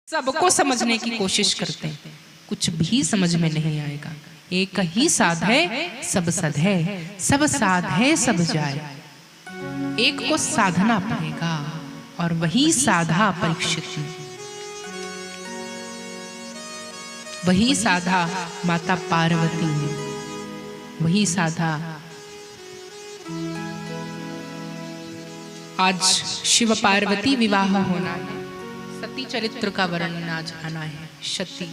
सबको समझने की कोशिश करते हैं, कुछ भी समझ में नहीं आएगा। एक ही साध है सब सद है, सब साध है सब जाए। एक को साधना पड़ेगा और वही साधा परीक्षित ने, वही साधा माता पार्वती ने, वही साधा आज शिव पार्वती विवाह होना है। सती चरित्र का वर्णन आज आना है। सती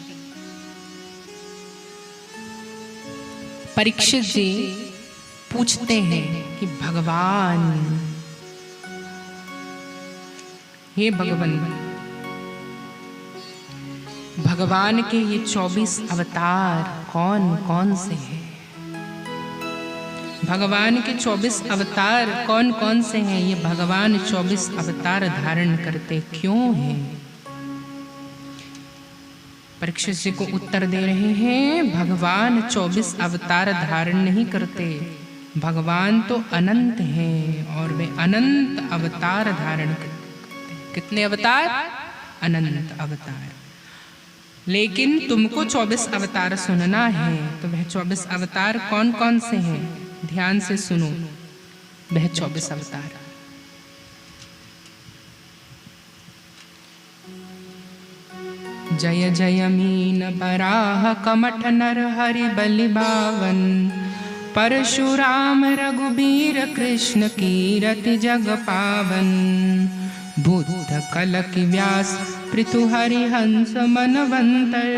परीक्षित जी पूछते हैं कि भगवान, हे भगवान, भगवान के ये 24 अवतार कौन कौन से हैं? भगवान के 24 अवतार कौन कौन से हैं? ये भगवान 24 अवतार धारण करते क्यों हैं? परीक्षित जी को उत्तर दे रहे हैं, भगवान 24 अवतार धारण नहीं करते, भगवान तो अनंत हैं और वे अनंत अवतार धारण करते। कितने अवतार? अनंत अवतार। लेकिन तुमको 24 अवतार सुनना है, तो वह 24 अवतार कौन कौन से हैं? ध्यान से सुनो, वह 24 अवतार। जय जय मीन बराह कमठ नर हरि बलि बावन, परशुराम रघुबीर कृष्ण कीरति जग पावन, बुद्ध कलकी व्यास पृथु हरि हंस मनवंतर,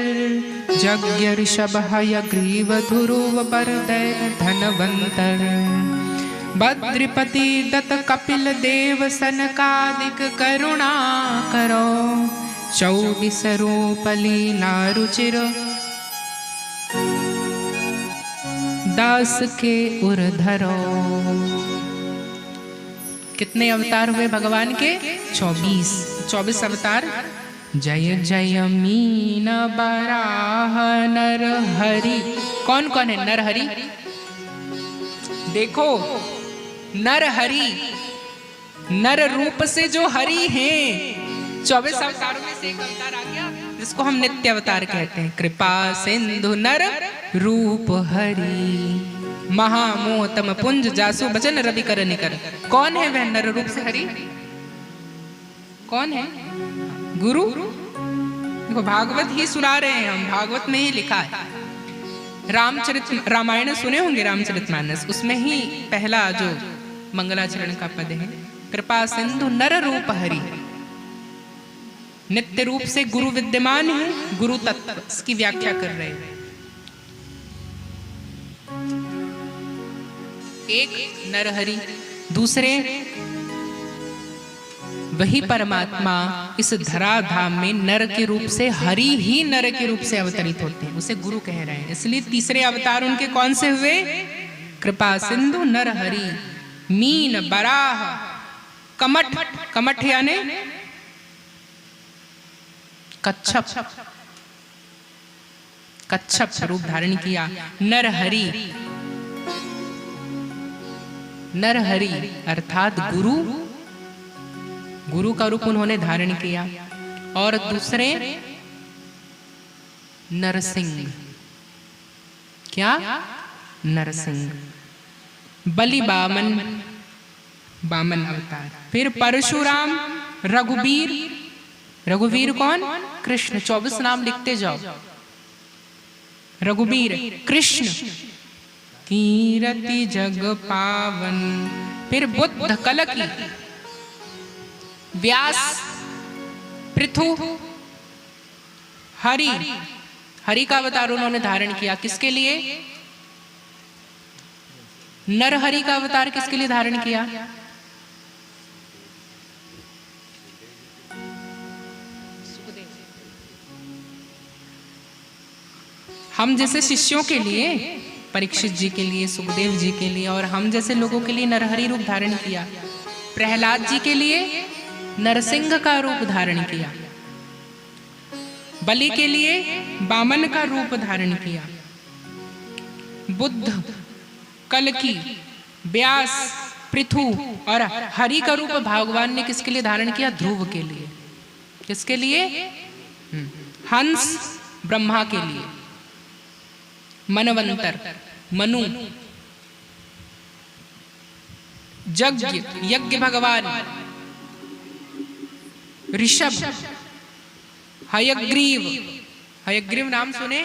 यज्ञ ऋषभ हयग्रीव ध्रुव बरदै धनवंतर, बद्रिपति दत्त कपिल देव सनकादिक करुणा करो, 24 रूप लीला रुचिर दास के उर धरो। कितने अवतार हुए भगवान के? 24 अवतार। जय जय मीन बराह नर हरि। कौन कौन है नर हरि? देखो, नर हरि, नर रूप से जो हरि हैं, 24 अवतारों में से एक अवतार आ गया जिसको हम नित्य अवतार कहते हैं। कृपा सिंधु नर रूप हरि, महामोहतम पुंज जासु बचन रवि कर निकर। कौन है वह नर रूप से हरि? कौन है? गुरु। देखो, भागवत ही सुना रहे हैं हम, भागवत में ही लिखा है। रामायण सुने होंगे, रामचरितमानस, उसमें ही पहला जो मंगलाचरण का पद है, कृपा सिंधु नर रूप हरि। नित्य रूप से गुरु विद्यमान है, गुरु तत्व इसकी व्याख्या कर रहे हैं। एक नरहरि, दूसरे वही परमात्मा इस धराधाम में नर के रूप से, हरि ही नर के रूप से अवतरित होते हैं, उसे गुरु कह रहे हैं। इसलिए तीसरे अवतार उनके कौन से हुए? कृपा सिंधु नर हरि, मीन बराह कमठ। कमठ यानी कच्छप, कच्छप रूप धारण किया। नरहरि, नरहरि अर्थात गुरु, गुरु का रूप उन्होंने धारण किया। और दूसरे नरसिंह। क्या? नरसिंह। बलि बामन, बामन अवतार। फिर परशुराम, रघुबीर। रघुवीर कौन? कृष्ण। 24 नाम लिखते जाओ। रघुबीर, कृष्ण, कीरति जग पावन। फिर बुद्ध कलकी, व्यास, पृथु, हरि। हरि का अवतार उन्होंने धारण किया। किसके लिए? नरहरि का अवतार किसके लिए धारण किया? हम जैसे शिष्यों के लिए, परीक्षित जी के लिए, सुखदेव जी के लिए, और हम जैसे लोगों के लिए नरहरि रूप धारण किया। प्रहलाद जी के लिए नरसिंह का रूप धारण किया। बलि के लिए बामन का रूप धारण किया। बुद्ध, कलकी, व्यास, पृथु और हरि का रूप भगवान ने किसके लिए धारण किया? ध्रुव के लिए। किसके लिए? हंस ब्रह्मा के लिए, मनवंतर मनु, यज्ञ यज्ञ भगवान, ऋषभ, हयग्रीव, हयग्रीव नाम सुने,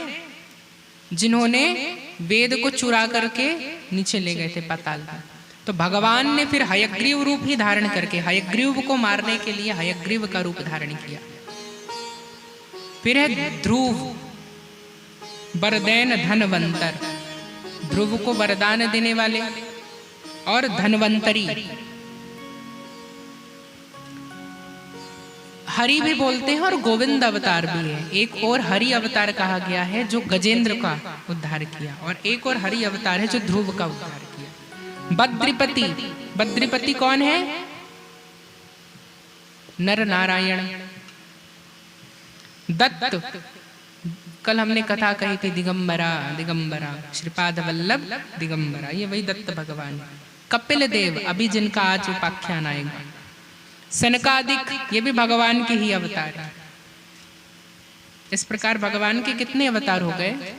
जिन्होंने वेद को चुरा करके नीचे ले गए थे पाताल में। तो भगवान ने फिर हयग्रीव रूप ही धारण करके हयग्रीव को मारने के लिए हयग्रीव का रूप धारण किया। फिर है ध्रुव, वरदैन धनवंतर, ध्रुव को वरदान देने वाले, और धनवंतरी। हरि भी बोलते हैं और गोविंद अवतार भी है। एक और हरि अवतार कहा गया है जो गजेंद्र का उद्धार किया, और एक और हरि अवतार है जो ध्रुव का उद्धार किया। बद्रीपति, बद्रीपति कौन है? नर नारायण। दत्त, कल हमने कथा कही थी, दिगंबरा दिगंबरा, श्रीपाद वल्लभ दिगंबरा, ये वही दत्त भगवान। कपिल देव, अभी जिनका आज उपाख्यान आएगा। सनकादिक, ये भी भगवान के ही अवतार है। इस प्रकार भगवान के कितने अवतार हो गए?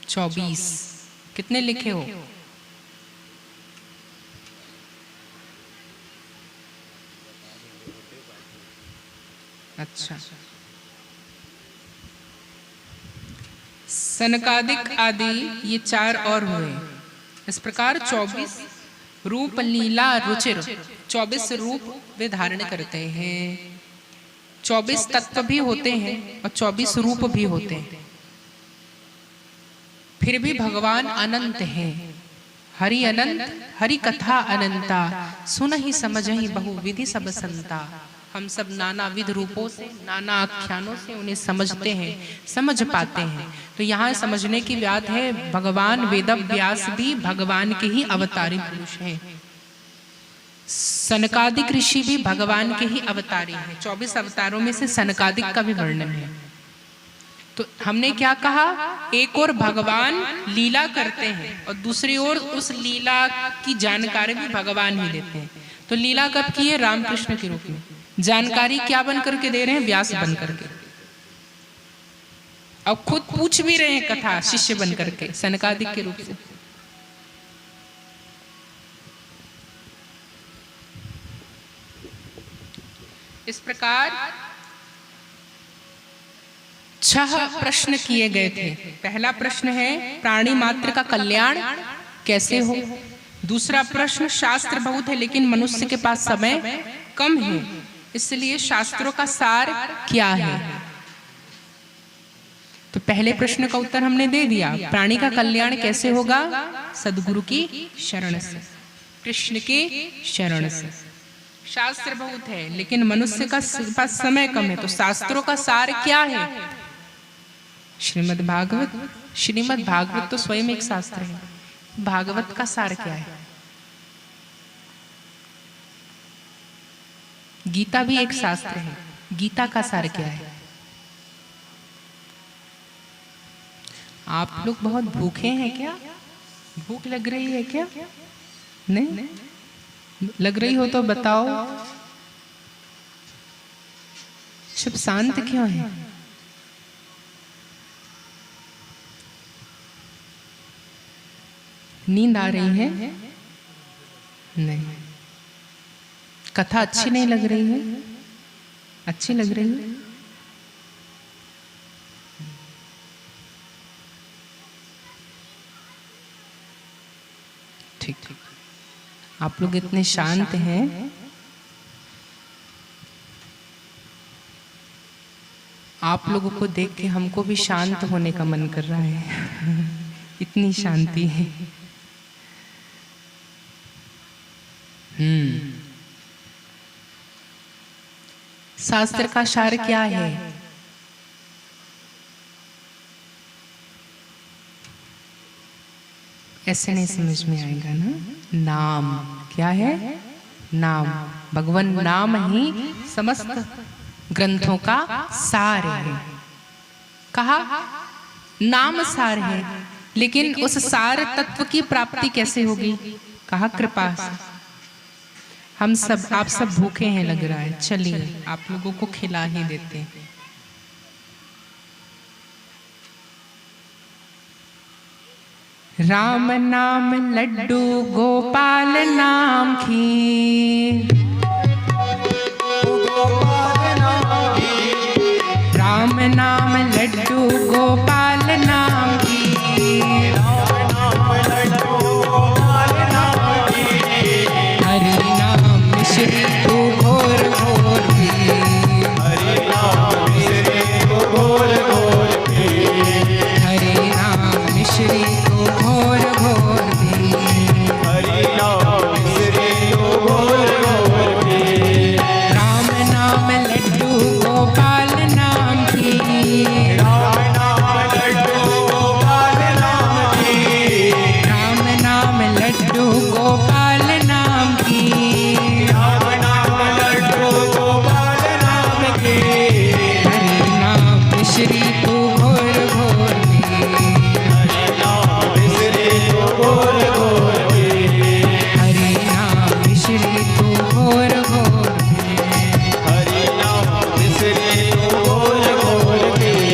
24। कितने लिखे हो? अच्छा, सनकादिक आदि ये 4 और हुए। इस प्रकार 24 रूप लीला रुचिर, 24 रूप वे धारण करते हैं। 24 तत्व भी होते हैं और 24 रूप भी होते हैं। फिर भी भगवान अनंत है। हरि अनंत, हरि कथा अनंता, सुन ही समझ ही बहु विधि सब संता। हम सब नाना विध रूपों से, नाना आख्यानों से उन्हें समझते हैं, समझ पाते हैं। तो यहाँ समझने की बात है, भगवान वेदव्यास भी भगवान के ही अवतारी पुरुष हैं। सनकादिक ऋषि भी भगवान के ही अवतारी हैं। 24 अवतारों में से सनकादिक का भी वर्णन है। तो हमने क्या कहा? एक और भगवान लीला करते हैं और दूसरी ओर उस लीला की जानकारी भी भगवान ही देते हैं। तो लीला कब की है? रामकृष्ण के रूप में। जानकारी क्या बन करके दे रहे हैं? व्यास बन करके। अब खुद पूछ भी रहे हैं कथा शिष्य बन करके, सनकादिक के रूप से। इस प्रकार 6 प्रश्न किए गए थे। पहला प्रश्न है प्राणी मात्र का कल्याण कैसे हो। दूसरा प्रश्न, शास्त्र बहुत है लेकिन मनुष्य के पास समय कम है, इसलिए शास्त्रों का सार क्या है। तो पहले प्रश्न का उत्तर हमने दे दिया। प्राणी का कल्याण कैसे होगा? सद्गुरु की शरण से, कृष्ण की शरण से। शास्त्र बहुत है लेकिन मनुष्य का पास समय कम है, तो शास्त्रों का सार क्या है? श्रीमद् भागवत। श्रीमद् भागवत तो स्वयं एक शास्त्र है। भागवत का सार क्या है? गीता भी एक शास्त्र है। गीता का सार क्या है? आप लोग बहुत भूखे हैं क्या? भूख लग रही है क्या? नहीं लग रही हो तो बताओ। सब शांत क्यों है? नींद आ रही है? नहीं। कथा अच्छी नहीं लग रही है? अच्छी लग रही है? ठीक ठीक। आप लोग इतने शांत हैं, आप लोगों को देख के हमको भी शांत होने का मन कर रहा है। इतनी शांति है। शास्त्र का सार क्या है? ऐसे नहीं समझ में आएगा ना। नाम क्या है? नाम। भगवान नाम ही समस्त ग्रंथों का सार है। कहा नाम सार है, लेकिन उस सार तत्व की प्राप्ति कैसे होगी? कहा कृपा से। हम सब, आप सब भूखे हैं लग रहा है, चलिए आप लोगों को खिला ही देते हैं। राम नाम लड्डू गोपाल नाम खीर, राम नाम लड्डू गोपाल नाम खीर, हरि नाम मिश्री तू घोर घोर पीर, हरि नाम मिश्री तू घोर घोर पीर, हरि नाम मिश्री तू घोर घोर पीर, हरि नाम मिश्री तू घोर घोर पीर, राम नाम लड्डू गोपाल नाम खीर, राम नाम लड्डू गोपाल नाम खीर, राम नाम लड्डू गोपाल नाम खीर, राम नाम लड्डू गोपाल नाम खीर, हरि नाम मिश्री तू घोर घोर पीर, हरि नाम मिश्री तू घोर घोर पीर, हरि नाम मिश्री तू घोर घोर पीर, हरि नाम मिश्री तू घोर घोर पीर।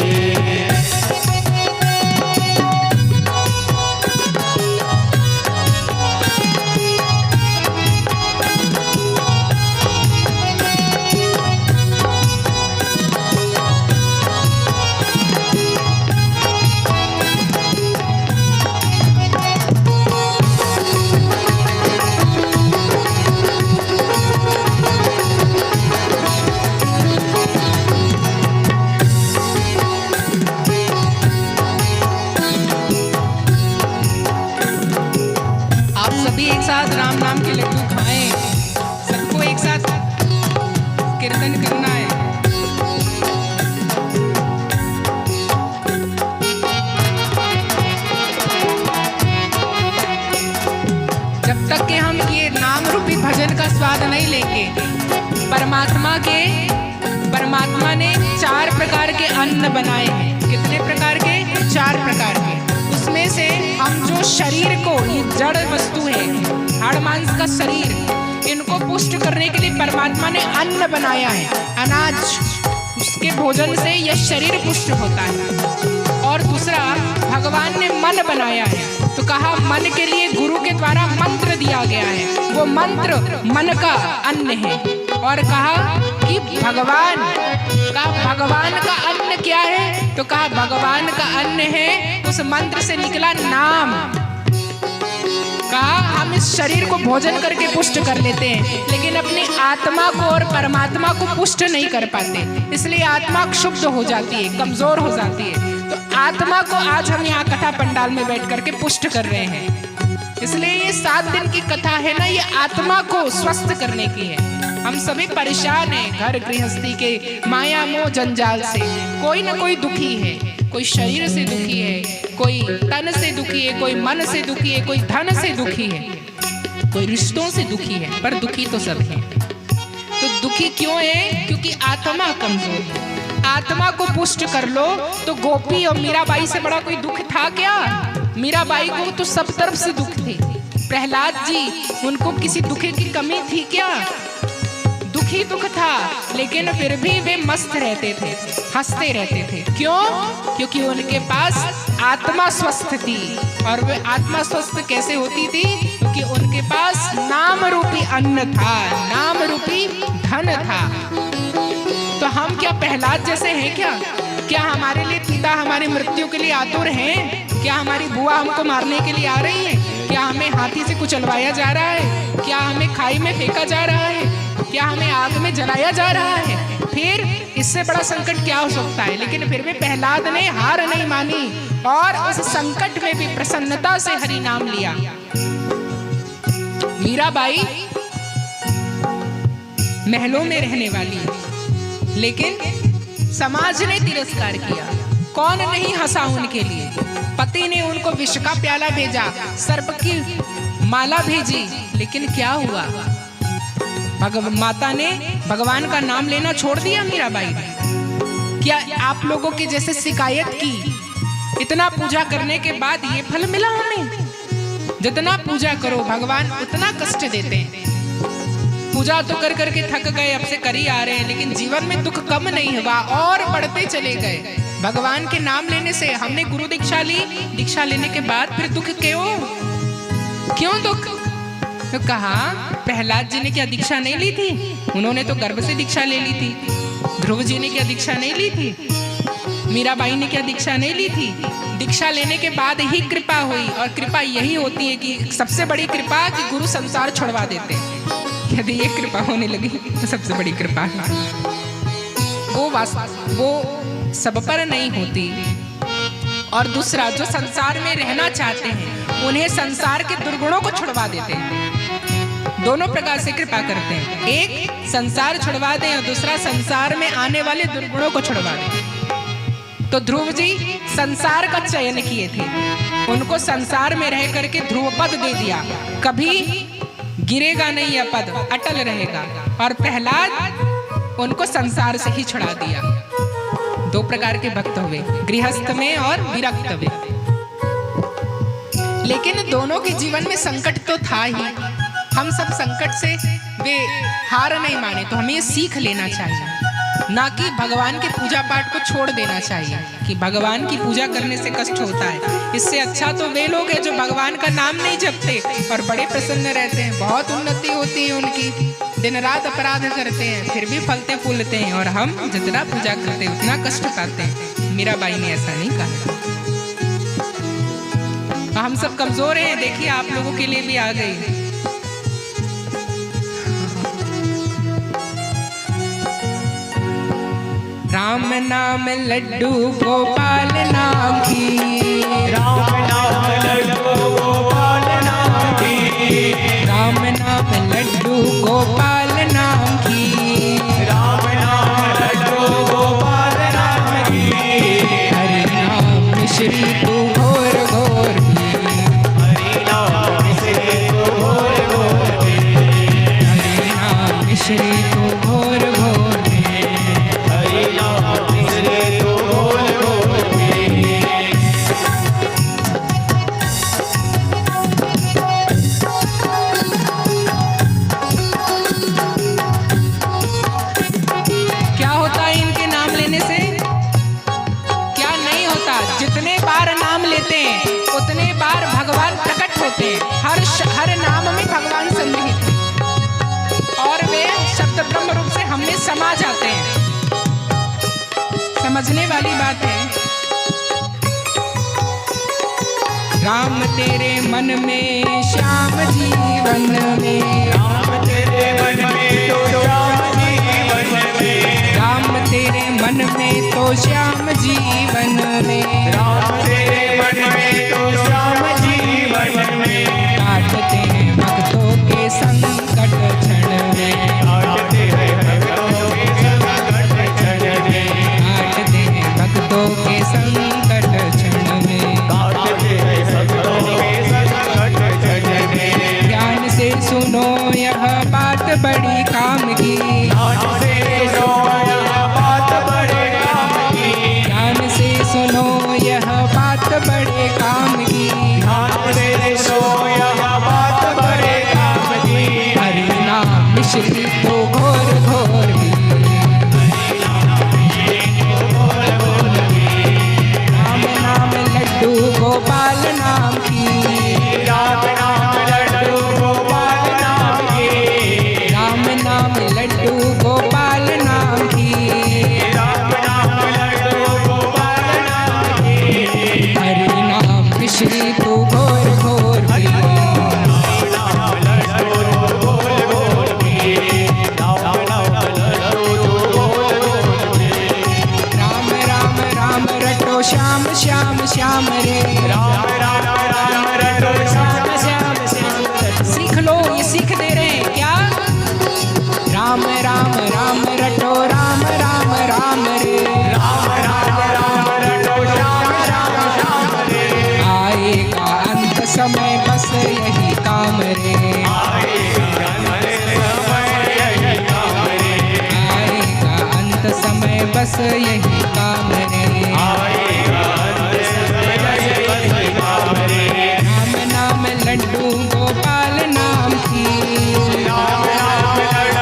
आप सभी एक साथ राम नाम के लड्डू खाएं, सबको एक साथ कीर्तन करना है। जब तक कि हम ये नाम रूपी भजन का स्वाद नहीं लेंगे, परमात्मा ने 4 प्रकार के अन्न बनाए हैं। कितने प्रकार के? 4 प्रकार के। उसमें से हम जो शरीर को, ये जड़ वस्तु है, हाड़ मांस का शरीर, इनको पुष्ट करने के लिए परमात्मा ने अन्न बनाया है, अनाज। उसके भोजन से यह शरीर पुष्ट होता है। और दूसरा, भगवान ने मन बनाया है, तो कहा मन के लिए गुरु के द्वारा मंत्र दिया गया है, वो मंत्र मन का अन्न है। और कहा कि भगवान का अन्न क्या है? तो कहा भगवान का अन्न है उस मंत्र से निकला नाम। कहा हम इस शरीर को भोजन करके पुष्ट कर लेते हैं, लेकिन अपनी आत्मा को और परमात्मा को पुष्ट नहीं कर पाते, इसलिए आत्मा क्षुब्ध हो जाती है, कमजोर हो जाती है। तो आत्मा को आज हम यहाँ कथा पंडाल में बैठ करके पुष्ट कर रहे हैं। इसलिए ये 7 दिन की कथा है ना, ये आत्मा को स्वस्थ करने की है। हम सभी परेशान हैं घर गृहस्थी के माया मोह जंजाल से। कोई ना कोई दुखी है, कोई शरीर से दुखी है, कोई तन से दुखी है, कोई मन से दुखी है, कोई धन से दुखी है, कोई रिश्तों से दुखी है, पर दुखी तो सब है। तो दुखी क्यों है? क्योंकि आत्मा कमजोर है। आत्मा को पुष्ट कर लो तो गोपी और मीराबाई से बड़ा कोई दुख था क्या? मीराबाई को तो सब तरफ से दुख थे। प्रहलाद जी, उनको किसी दुख की कमी थी क्या? दुख ही दुख था, लेकिन फिर भी वे मस्त रहते थे, हंसते रहते थे। क्यों? क्योंकि उनके पास आत्मा स्वस्थ थी। और वे आत्मा स्वस्थ कैसे होती थी? क्योंकि उनके पास नाम रूपी अन्न था, नाम रूपी धन था। तो हम क्या प्रहलाद जैसे हैं क्या? क्या हमारे लिए पिता हमारी मृत्यु के लिए आतुर हैं? क्या हमारी बुआ हमको मारने के लिए आ रही है? क्या हमें हाथी से कुचलवाया जा रहा है? क्या हमें खाई में फेंका जा रहा है? क्या हमें आग में जलाया जा रहा है? फिर इससे बड़ा संकट क्या हो सकता है? लेकिन फिर भी प्रहलाद ने हार नहीं मानी और उस संकट में भी प्रसन्नता से हरि नाम लिया। मीराबाई महलों में रहने वाली, लेकिन समाज ने तिरस्कार किया। कौन नहीं हंसा उनके लिए? पति ने उनको विष का प्याला भेजा, सर्प की माला भेजी, लेकिन क्या हुआ? माता ने भगवान का नाम लेना छोड़ दिया मीराबाई ने। क्या आप लोगों की जैसे शिकायत की, इतना पूजा करने के बाद ये फल मिला हमें? जितना पूजा करो भगवान उतना कष्ट देते हैं। पूजा तो कर करके थक गए, अब से कर ही आ रहे हैं, लेकिन जीवन में दुख कम नहीं हुआ और बढ़ते चले गए। भगवान के नाम लेने से हमने गुरु दीक्षा ली, दीक्षा लेने के बाद फिर दुख क्यों दुख? तो कहा प्रहलाद जी ने क्या दीक्षा नहीं ली थी? उन्होंने तो गर्भ से दीक्षा ले ली थी। ध्रुव जी ने क्या दीक्षा नहीं ली थी? मीराबाई ने क्या दीक्षा नहीं ली थी? दीक्षा लेने के बाद ही कृपा हुई, और कृपा यही होती है कि सबसे बड़ी कृपा कि गुरु संसार छुड़वा देते हैं। यदि ये कृपा होने लगी तो सबसे बड़ी कृपा है। वो सब पर नहीं होती। और दूसरा, जो संसार में रहना चाहते हैं उन्हें संसार के दुर्गुणों को छुड़वा देते हैं। दोनों प्रकार से कृपा करते हैं, एक संसार छुड़वा दें और दूसरा संसार में आने वाले दुर्गुणों को छुड़वा दें। तो ध्रुव जी संसार का चयन किए थे, उनको संसार में रह करके ध्रुव पद दे दिया, कभी गिरेगा नहीं यह पद, अटल रहेगा। और प्रहलाद उनको संसार से ही छुड़ा दिया। दो प्रकार के भक्त हुए, गृहस्थ में और विरक्त में। लेकिन दोनों के जीवन में संकट तो था ही। हम सब संकट से वे हार नहीं माने, तो हमें सीख लेना चाहिए, ना कि भगवान के पूजा पाठ को छोड़ देना चाहिए कि भगवान की पूजा करने से कष्ट होता है। इससे अच्छा तो वे लोग हैं जो भगवान का नाम नहीं जपते और बड़े प्रसन्न रहते हैं, बहुत उन्नति होती है उनकी, दिन रात अपराध करते हैं फिर भी फलते फूलते हैं, और हम जितना पूजा करते हैं उतना कष्ट पाते हैं। मीराबाई ने ऐसा नहीं कहा। हम सब कमजोर हैं, देखिए आप लोगों के लिए भी आ गई। राम नाम लड्डू गोपाल नाम की, राम नाम लड्डू गोपाल नाम की, राम नाम लड्डू गोपाल नाम की, राम नाम लड्डू गोपाल नाम की, हरि नाम मिश्री तू घोर घोर की, हरि नाम मिश्री तू घोर घोर की, हरि नाम मिश्री तू घोर घोर की, हरि नाम मिश्री तू घोर घोर की। क्या होता है इनके नाम लेने से? क्या नहीं होता। जितने बार नाम लेते हैं उतने बार भगवान प्रकट होते हैं। हर नाम में भगवान सन्निहित है और वे शब्द ब्रह्म रूप से हम में समा जाते हैं। समझने वाली बात है। राम तेरे मन में श्याम जीवन में, राम तेरे मन में तो श्याम जीवन में, राम तेरे मन में तो श्याम जीवन में, राम तेरे मन में तो श्याम जीवन में, काटते हैं भक्तों के संकट क्षण में, काटते हैं भक्तों के संकट क्षण में, काटते हैं भक्तों के संकट क्षण में, काटते हैं भक्तों के संकट क्षण में। ज्ञान से सुनो यह बात बड़ी काम की, ध्यान से सुनो यह बात बड़े काम की, ज्ञान से सुनो यह बात बड़े काम की, ध्यान से सुनो यह बात बड़े काम की, हरि नाम मिश्री तो घोर घोर की, राम नाम लड्डू गोपाल नाम की, राम नाम लड्डू गोपाल नाम की, राम नाम लड्डू गोपाल नाम की, राम नाम लड्डू गोपाल नाम की, हरि नाम मिश्री तू घोर घोर की, नाम लड्डू गोल गोल की, नाम लड्डू गोल गोल की, राम राम राम रटो श्याम श्याम श्याम रे, राम राम राम रटो श्याम श्याम श्याम। सीख लो, ये सीख दे रहे हैं क्या? राम राम राम रटो राम राम राम रे, राम राम राम रटो श्याम श्याम श्याम रे, आएगा अंत समय बस यही काम रे, आएगा अंत समय बस यही काम रे, आएगा अंत समय बस यही काम रे, आएगा अंत समय बस यही काम रे, राम नाम लड्डू गोपाल नाम की, राम नाम लड्डू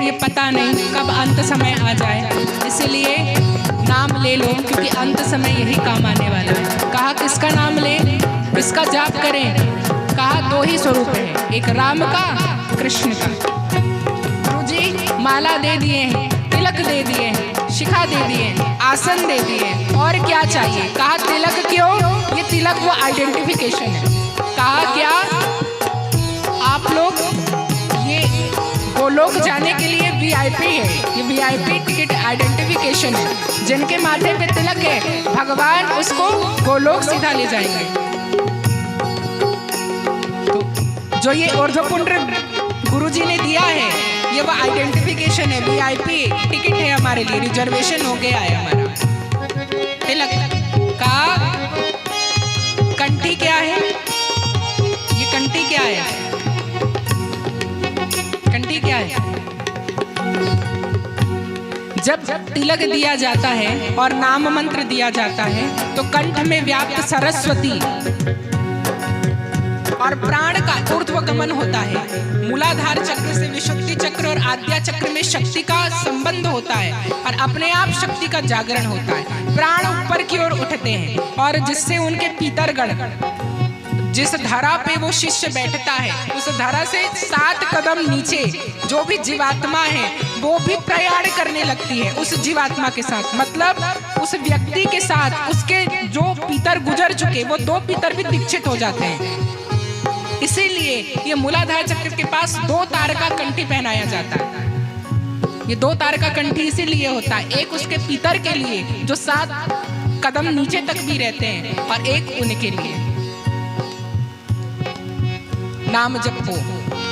ये पता नहीं कब अंत समय आ जाए, इसलिए नाम ले लो, क्योंकि अंत समय यही काम आने वाला है। कहा किसका नाम ले, किसका जाप करें? कहा दो ही स्वरूप है, एक राम का, कृष्ण का। गुरु जी माला दे दिए हैं, तिलक दे दिए हैं, शिखा दे दिए हैं, आसन दे दिए हैं, और क्या चाहिए? कहा तिलक क्यों? ये तिलक वो आइडेंटिफिकेशन है। कहा क्या आप लोग ये गोलोक जाने के लिए वीआईपी है, ये वीआईपी टिकट आइडेंटिफिकेशन है। जिनके माथे पे तिलक है भगवान उसको गोलोक सीधा ले जाएंगे। तो जो ये ऊर्ध्वपुंड गुरुजी ने दिया है, ये वो आइडेंटिफिकेशन है, वीआईपी टिकट है हमारे लिए, रिजर्वेशन हो गया है हमारा। तिलक का कंठी क्या है? ये कंठी क्या है? कंठी क्या है? जब तिलक दिया जाता है और नाम मंत्र दिया जाता है तो कंठ में व्याप्त सरस्वती और प्राण का ऊर्ध्वगमन होता है। मूलाधार चक्र से विशुद्धि चक्र और आद्या चक्र में शक्ति का संबंध होता है और अपने आप शक्ति का जागरण होता है। प्राण ऊपर की ओर उठते हैं और जिससे उनके पितरगण, जिस धरा पे वो शिष्य बैठता है उस धरा से 7 कदम नीचे जो भी जीवात्मा है वो भी प्रयाण करने लगती है उस जीवात्मा के साथ, मतलब उस व्यक्ति के साथ। उसके जो पितर गुजर चुके वो 2 पितर भी दीक्षित हो जाते हैं। इसीलिए ये मूलाधार चक्र के पास 2 तारका कंठी पहनाया जाता है। ये 2 तारका कंठी इसीलिए होता है, एक उसके पितर के लिए जो 7 कदम नीचे तक भी रहते हैं और एक उनके लिए। नाम जप हो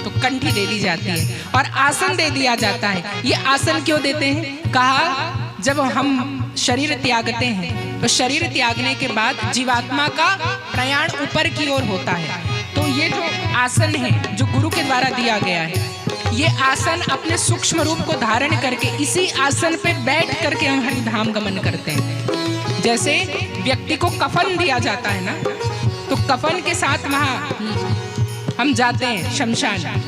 तो कंठी दे दी जाती है और आसन दे दिया जाता है। ये आसन क्यों देते हैं? कहा जब हम शरीर त्यागते हैं तो शरीर त्यागने के बाद जीवात्मा का प्रयाण ऊपर की ओर होता है। तो ये जो आसन है जो गुरु के द्वारा दिया गया है, ये आसन अपने सूक्ष्म रूप को धारण करके इसी आसन पे बैठ करके हम हरिधाम गमन करते हैं। जैसे व्यक्ति को कफन दिया जाता है ना, तो कफन के साथ वहां हम जाते हैं शमशान,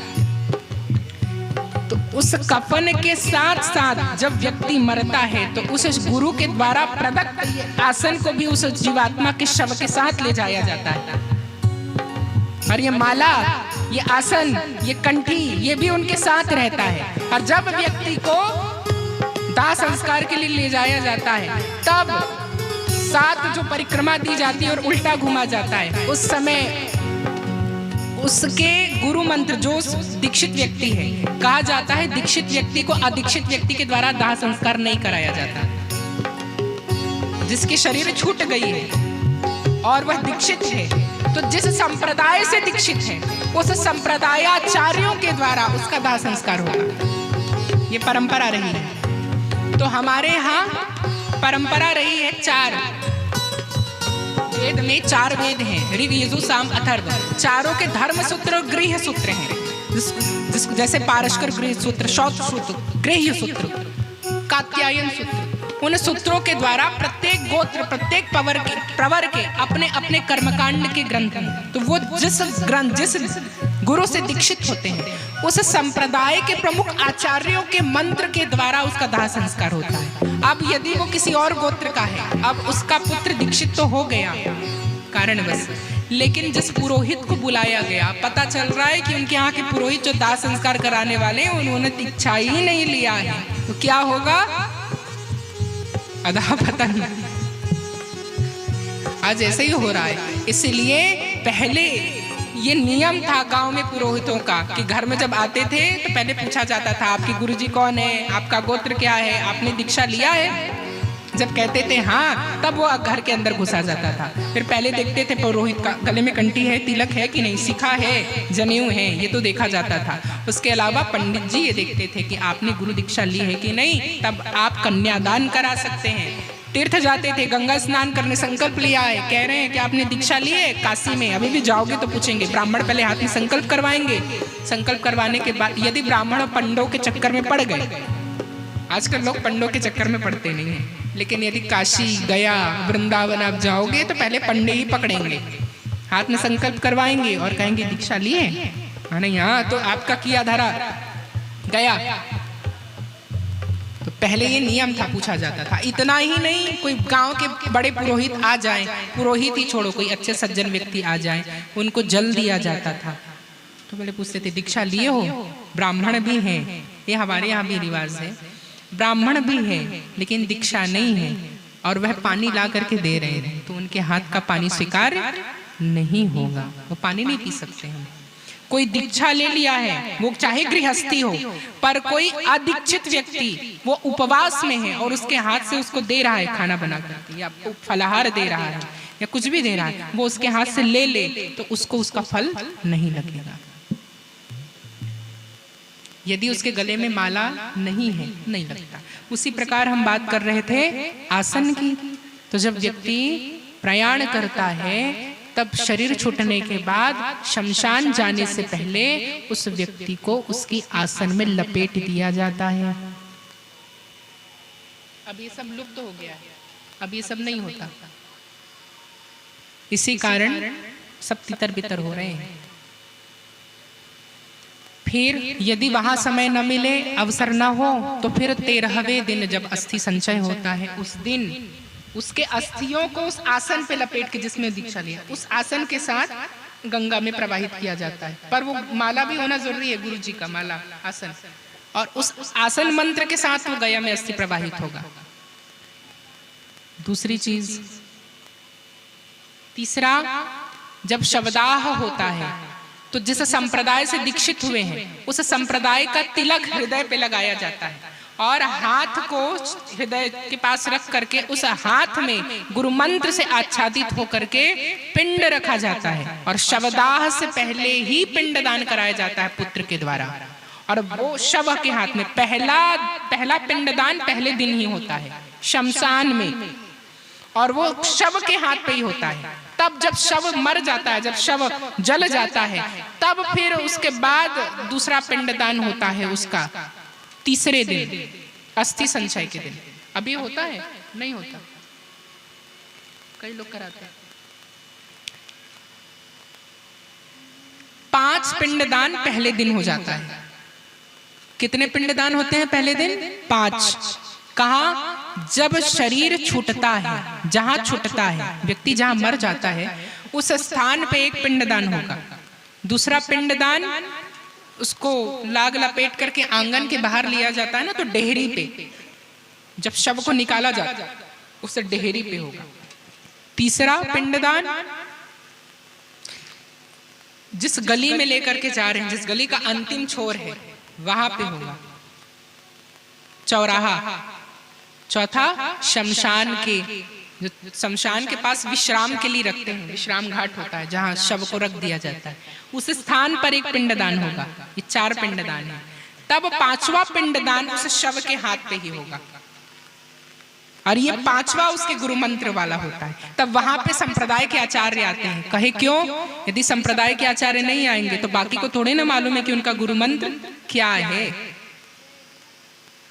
तो उस कफन के साथ साथ जब व्यक्ति मरता है तो उस गुरु के द्वारा प्रदत्त आसन को भी उस जीवात्मा के शव के साथ ले जाया जाता है। और ये माला, ये आसन, ये कंठी, ये भी उनके साथ रहता है। और जब व्यक्ति को दाह संस्कार के लिए ले जाया जाता है तब 7 जो परिक्रमा दी जाती है और उल्टा घुमा जाता है, उस समय उसके गुरु मंत्र जो दीक्षित व्यक्ति है, कहा जाता है दीक्षित व्यक्ति को अदीक्षित व्यक्ति के द्वारा दाह संस्कार नहीं कराया जाता। जिसकी शरीर छूट गई है और वह दीक्षित है, तो जिस संप्रदाय से दीक्षित है उस संप्रदायाचार्यों के द्वारा उसका दाह संस्कार होगा। ये परंपरा रही है। तो हमारे यहाँ परंपरा रही है 4 वेद में 4 वेद हैं, ऋग यजुः साम अथर्व। चारों के धर्म सूत्र और गृह सूत्र हैं। जैसे पारशकर गृह सूत्र, शौच सूत्र, गृह सूत्र, कात्यायन सूत्र। उन सूत्रों के द्वारा प्रत्येक गोत्र, प्रत्येक प्रवर के अपने अपने कर्मकांड के ग्रंथ हैं। तो वो जिस ग्रंथ, जिस गुरु से दीक्षित होते हैं उस संप्रदाय के प्रमुख आचार्यों के मंत्र के द्वारा उसका दाह संस्कार होता है। अब यदि वो किसी और गोत्र का है, अब उसका पुत्र दीक्षित तो हो गया कारणवश, लेकिन जिस पुरोहित को बुलाया गया, पता चल रहा है कि उनके यहाँ के पुरोहित जो दाह संस्कार कराने वाले हैं उन्होंने दीक्षा ही नहीं लिया है, तो क्या होगा? अधा पतन। आज ऐसे ही हो रहा है। इसलिए पहले ये नियम था गांव में पुरोहितों का कि घर में जब आते थे तो पहले पूछा जाता था आपके गुरुजी कौन है, आपका गोत्र क्या है, आपने दीक्षा लिया है? जब कहते थे हाँ, तब वो घर के अंदर घुसा जाता था। फिर पहले देखते थे पुरोहित का गले में कंठी है, तिलक है कि नहीं, शिखा है, जनेऊ है, ये तो देखा जाता था। उसके अलावा पंडित जी ये देखते थे कि आपने गुरु दीक्षा ली है कि नहीं, तब आप कन्यादान करा सकते हैं। तीर्थ जाते थे, गंगा स्नान करने संकल्प लिया है, कह रहे हैं कि आपने दीक्षा ली है काशी में, अभी भी जाओगे तो पूछेंगे। ब्राह्मण पहले हाथ में संकल्प करवाएंगे, संकल्प करवाने के बाद यदि ब्राह्मण और पंडों के चक्कर में पड़ गए, आजकल लोग पंडों के चक्कर में पड़ते नहीं हैं, लेकिन यदि काशी, गया, वृंदावन आप जाओगे तो पहले पंडे ही पकड़ेंगे, हाथ में संकल्प करवाएंगे और कहेंगे दीक्षा लिए? हाँ नहीं, हाँ तो आपका किया धरा गया, पहले ये नियम था, पूछा जाता था। इतना ही नहीं, कोई गांव के बड़े पुरोहित आ जाए, पुरोहित ही छोड़ो, कोई अच्छे सज्जन व्यक्ति आ जाए, उनको जल दिया जाता था। तो पहले पूछते थे दीक्षा लिए हो? ब्राह्मण भी हैं, ये हमारे यहाँ भी रिवाज है, ब्राह्मण भी है लेकिन दीक्षा नहीं है और वह पानी ला करके दे रहे हैं, तो उनके हाथ का पानी स्वीकार नहीं होगा, वो पानी नहीं पी सकते हम। कोई दीक्षा ले लिया है, वो चाहे गृहस्थी हो, पर कोई अदीक्षित व्यक्ति वो उपवास में है और उसके हाथ से उसको दे रहा है खाना बना करके, या फलाहार दे रहा है या कुछ भी दे रहा है, वो उसके हाथ से ले ले तो उसको उसका फल नहीं लगेगा। यदि उसके गले में माला नहीं है, नहीं लगता। उसी प्रकार हम बात कर रहे थे आसन की। तो जब व्यक्ति प्रयाण करता है तब शरीर छूटने के बाद शमशान जाने से पहले उस व्यक्ति को उसकी आसन में लपेट दिया जाता है। अब ये सब लुप्त हो गया है, अब ये सब नहीं होता। इसी कारण सब तितर बितर हो रहे हैं। फिर यदि वहां समय न मिले, अवसर न हो, तो फिर 13वें दिन जब अस्थि संचय होता है, उस दिन उसके अस्थियों को उस आसन पे लपेट के, जिसमें दीक्षा लिया, उस आसन के साथ गंगा में प्रवाहित किया जाता है। पर वो माला भी होना जरूरी है, गुरु जी का माला आसन, और उस आसन मंत्र के साथ वो गया में अस्थि प्रवाहित होगा। दूसरी चीज, तीसरा, जब शवदाह होता है तो जिस संप्रदाय से दीक्षित हुए हैं उस संप्रदाय का तिलक हृदय पे लगाया जाता है और हाथ को हृदय के पास रख करके उस हाथ में गुरु मंत्र से आच्छादित होकर के पिंड रखा जाता है। और शवदाह से पहले ही पिंडदान कराया जाता है पुत्र के द्वारा, और वो शव के हाथ में पहला पिंडदान पहले दिन ही होता है शमशान में, और वो शव के हाथ पे ही होता है। तब जब शव मर जाता है, जब शव जल जाता है, तब फिर उसके बाद दूसरा पिंडदान होता है उसका तीसरे दिन, अस्थि संचय के दिन। अभी होता है? नहीं होता, कई लोग कराते हैं। 5 पिंडदान पहले दिन हो जाता है। कितने पिंडदान होते हैं पहले दिन? 5। कहा? जब शरीर छूटता है, जहां छूटता है व्यक्ति, जहां मर जाता है, उस स्थान पे एक पिंडदान होगा। दूसरा पिंडदान उसको लाग लपेट करके आंगन के बाहर लिया जाता है ना, तो डेहरी पे जब शव को निकाला जाता है उस डेहरी पे होगा। तीसरा पिंडदान जिस गली में लेकर के जा रहे हैं, जिस गली का अंतिम छोर है, वहां पे होगा, चौराहा। चौथा, शमशान के, जो शमशान के पास विश्राम के लिए रखते हैं, विश्राम घाट होता है जहां शव को रख दिया जाता है, उस स्थान पर एक पिंडदान होगा। ये 4 पिंडदान है। तब 5वां पिंडदान उस शव के हाथ पे ही होगा, और ये 5वां उसके गुरु मंत्र वाला होता है। तब वहां पे संप्रदाय के आचार्य आते हैं। कहे क्यों? यदि संप्रदाय के आचार्य नहीं आएंगे तो बाकी को थोड़े ना मालूम है कि उनका गुरु मंत्र क्या है।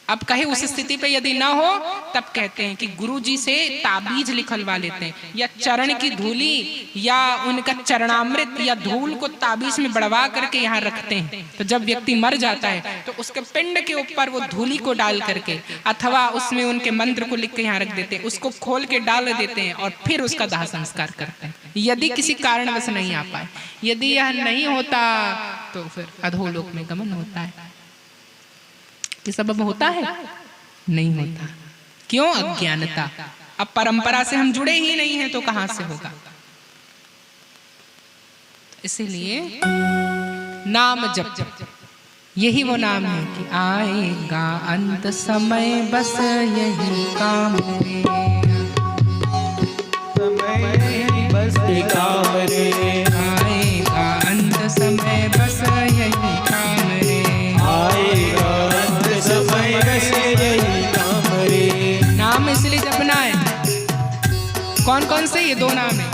अब कहे उस स्थिति पे यदि ना हो, तब कहते हैं कि गुरुजी से ताबीज लिखलवा लेते हैं, या चरण की धूली या उनका चरणामृत या धूल को ताबीज में बढ़वा करके यहाँ रखते हैं। तो जब व्यक्ति मर जाता है तो उसके पिंड के ऊपर वो धूली को डाल करके अथवा उसमें उनके मंत्र को लिख के यहाँ रख देते हैं, उसको खोल के डाल देते हैं और फिर उसका दाह संस्कार करते हैं। यदि किसी कारणवश नहीं आ पाए, यदि यह नहीं होता तो फिर अधोलोक में गमन होता है। ये सबब होता है? नहीं होता। क्यों? अज्ञानता। अब परंपरा से हम जुड़े ही नहीं हैं तो कहां से होगा? इसीलिए नाम जप, यही वो नाम है कि आएगा अंत समय बस यही काम रे, समय बस काम रे, आएगा अंत समय बस यही काम रे, आएगा अंत समय बस यही काम रे। नाम इसलिए जपना है। कौन कौन से? ये 2 नाम है।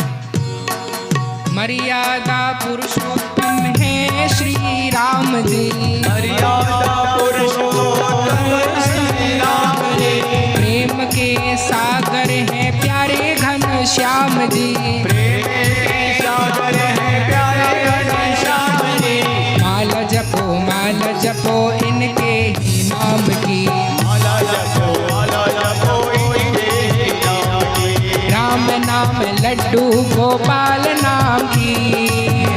मर्यादा पुरुषोत्तम है श्री राम जी, मर्यादा पुरुषोत्तम श्री राम जी, प्रेम के सागर है प्यारे घन श्याम जी, प्रेम के सागर है प्यारे घन श्याम जी, माला जपो इनके ही नाम की, माला जपो गोपाल नाम की,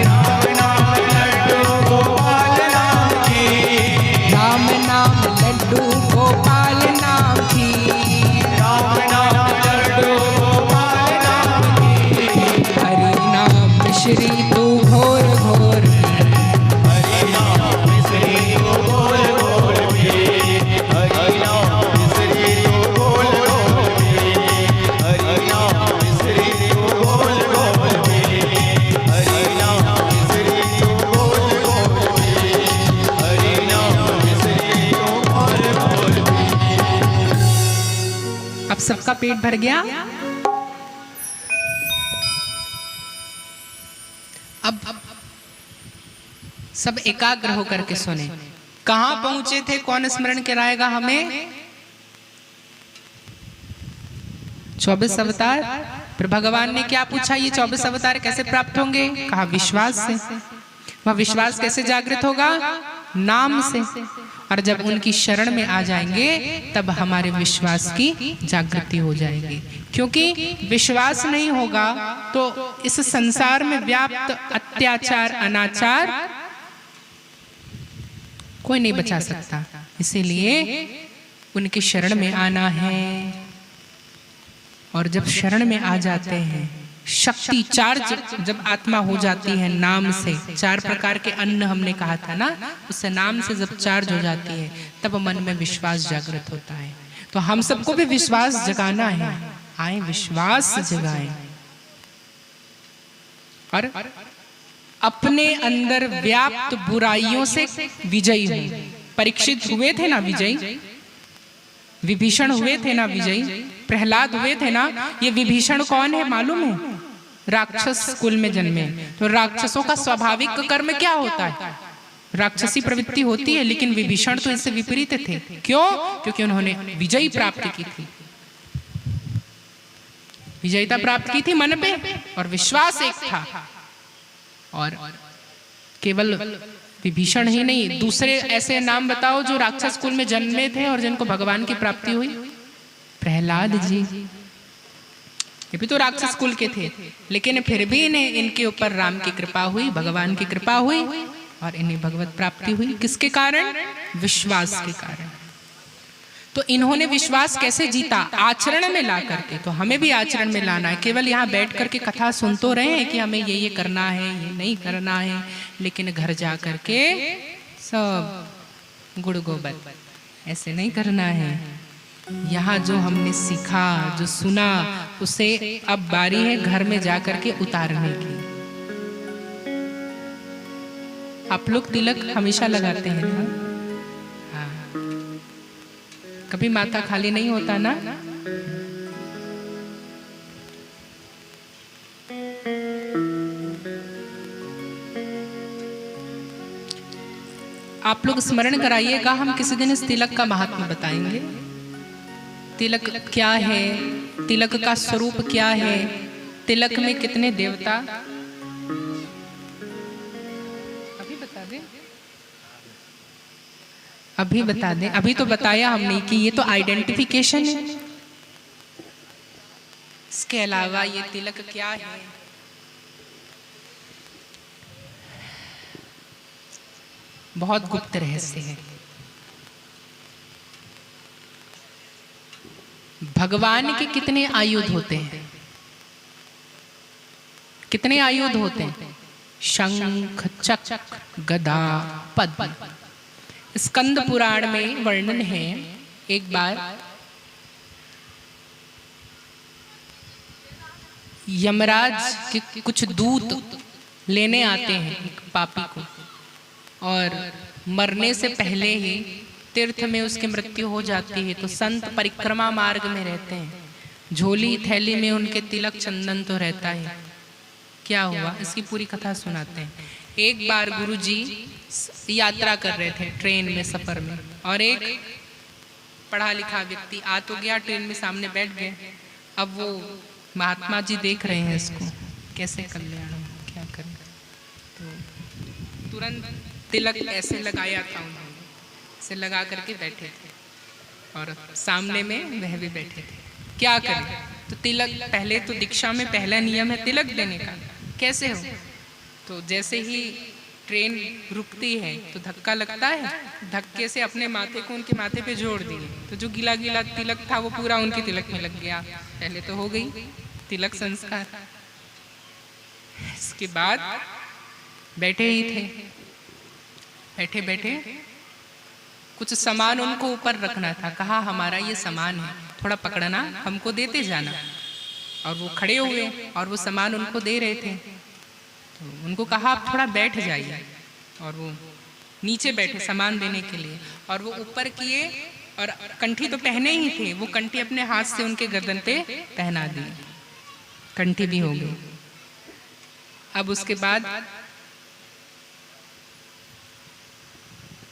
राम नाम लड्डू गोपाल नाम की, राम नाम लड्डू गोपाल नाम की, राम नाम लड्डू गोपाल नाम की, हरि नाम श्री तू घोर घोर, हरि नाम श्री तू बोल बोल भी, हरि नाम श्री तू बोल बोल भी, हरि नाम श्री तू बोल बोल भी, हरि नाम श्री तू बोल बोल भी, हरि नाम श्री तू बोल बोल भी। अब सबका पेट भर गया। अब सब एकाग्र होकर के सुने। कहां पहुंचे थे, कौन स्मरण कराएगा हमें? 24 अवतार। फिर भगवान ने क्या पूछा, ये 24 अवतार कैसे प्राप्त होंगे? कहा विश्वास से। वह विश्वास कैसे जागृत होगा? नाम से। और जब उनकी शरण में आ जाएंगे तब हमारे विश्वास की जागृति हो जाएगी। क्योंकि विश्वास नहीं होगा तो इस संसार में व्याप्त अत्याचार अनाचार कोई नहीं बचा सकता। इसीलिए उनकी शरण में आना है। और जब शरण में आ जाते हैं, शक्ति चार्ज जब आत्मा हो जाती है नाम से, 4 प्रकार के अन्न हमने कहा था ना, उससे नाम से जब चार्ज हो जाती है तब मन में विश्वास जागृत होता है। तो हम सबको भी विश्वास जगाना है। आए विश्वास जगाएं और अपने अंदर व्याप्त बुराइयों से विजयी हो। परीक्षित हुए थे ना विजयी, विभीषण हुए थे ना विजयी, प्रहलाद हुए थे ना। ये विभीषण कौन है मालूम है? राक्षस कुल में जन्मे। तो राक्षसों का स्वाभाविक कर्म क्या होता है? राक्षसी प्रवृत्ति होती है। लेकिन विभीषण तो इससे विपरीत थे। क्यों? क्योंकि उन्होंने विजयी प्राप्त की थी, विजयता प्राप्त की थी मन पे, और विश्वास एक था। और केवल विभीषण ही नहीं, दूसरे ऐसे नाम बताओ जो राक्षस कुल में जन्मे थे और जिनको भगवान की प्राप्ति हुई। प्रहलाद जी, ये भी तो राक्षस कुल के थे, लेकिन फिर भी इन्हें, इनके ऊपर राम की कृपा हुई, भगवान की कृपा हुई और इन्हें भगवत प्राप्ति हुई। किसके कारण? विश्वास के कारण। तो इन्होंने विश्वास कैसे जीता? आचरण में ला करके। तो हमें भी आचरण में लाना है। केवल यहाँ बैठ करके कथा सुन तो रहे हैं कि हमें ये करना है, ये नहीं करना है, लेकिन घर जा करके सब गुड़ गोबर ऐसे नहीं करना है। यहाँ जो हमने सीखा, जो सुना, उसे अब बारी है घर में जा करके उतारने की। आप लोग तिलक हमेशा लगाते हैं ना? हाँ, कभी माथा खाली नहीं होता ना? आप लोग स्मरण कराइएगा, हम किसी दिन इस तिलक का महात्म्य बताएंगे। तिलक क्या है, तिलक का स्वरूप क्या है, तिलक में कितने देवता, अभी बता दें, अभी बता दें। अभी तो बताया हमने कि ये तो आइडेंटिफिकेशन है। इसके अलावा ये तिलक क्या है, बहुत गुप्त रहस्य है। भगवान के कितने आयुध होते हैं? कितने आयुध होते हैं? शंख, चक्र, गदा, पद्म। स्कंद पुराण में वर्णन है, एक बार यमराज के कुछ दूत लेने आते हैं एक पापी को, और मरने से पहले ही तीर्थ में उसकी मृत्यु हो जाती है। तो संत परिक्रमा मार्ग में रहते हैं, झोली थैली में उनके तिलक चंदन तो रहता है। क्या हुआ, इसकी पूरी कथा सुनाते हैं। एक बार गुरुजी यात्रा कर रहे थे ट्रेन में, सफर में, और एक पढ़ा लिखा व्यक्ति आ तो गया, ट्रेन में सामने बैठ गए। अब वो महात्मा जी देख रहे हैं इसको, कैसे कल्याण हो, क्या करें। तो तुरंत तिलक ऐसे लगाया था उन्होंने, ऐसे लगा करके बैठे थे, और सामने में वह भी बैठे थे। क्या करें, तो तिलक पहले तो दीक्षा में पहला नियम है तिलक देने का। कैसे हो? तो जैसे ही ट्रेन रुकती है तो धक्का लगता है, धक्के से अपने माथे को उनके माथे पे जोड़ दिए, तो जो गीला गीला तिलक था वो पूरा उनके तिलक में लग गया। पहले तो हो गई तिलक संस्कार। इसके बाद बैठे ही थे, बैठे बैठे कुछ सामान उनको ऊपर रखना था। कहा हमारा ये सामान है, थोड़ा पकड़ना, हमको देते जाना। और वो खड़े हुए और वो सामान उनको दे रहे थे। तो उनको कहा आप थोड़ा बैठ जाइए, और वो नीचे बैठे सामान देने के लिए, और वो ऊपर किए, और कंठी तो पहने ही थे, वो कंठी अपने हाथ से उनके गर्दन पे पहना दी, कंठी भी हो गई। अब उसके बाद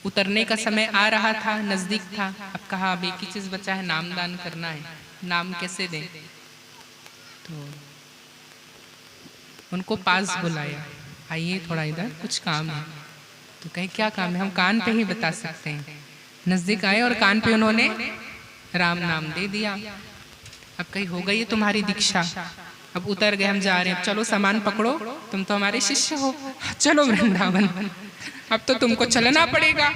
उतरने का समय आ रहा था, नजदीक था। अब कहा अब एक ही चीज बचा है, नामदान करना है, नाम कैसे दें? तो उनको पास बुलाया, आइए थोड़ा इधर, कुछ काम है। तो कहे क्या काम है? हम कान पे ही बता सकते हैं। नजदीक आए और कान पे उन्होंने राम नाम दे दिया। अब कही हो गई है तुम्हारी दीक्षा, अब उतर गए, हम जा रहे हैं, अब चलो सामान पकड़ो, तुम तो हमारे शिष्य हो, चलो वृंदावन, अब तो तुमको चलना पड़ेगा।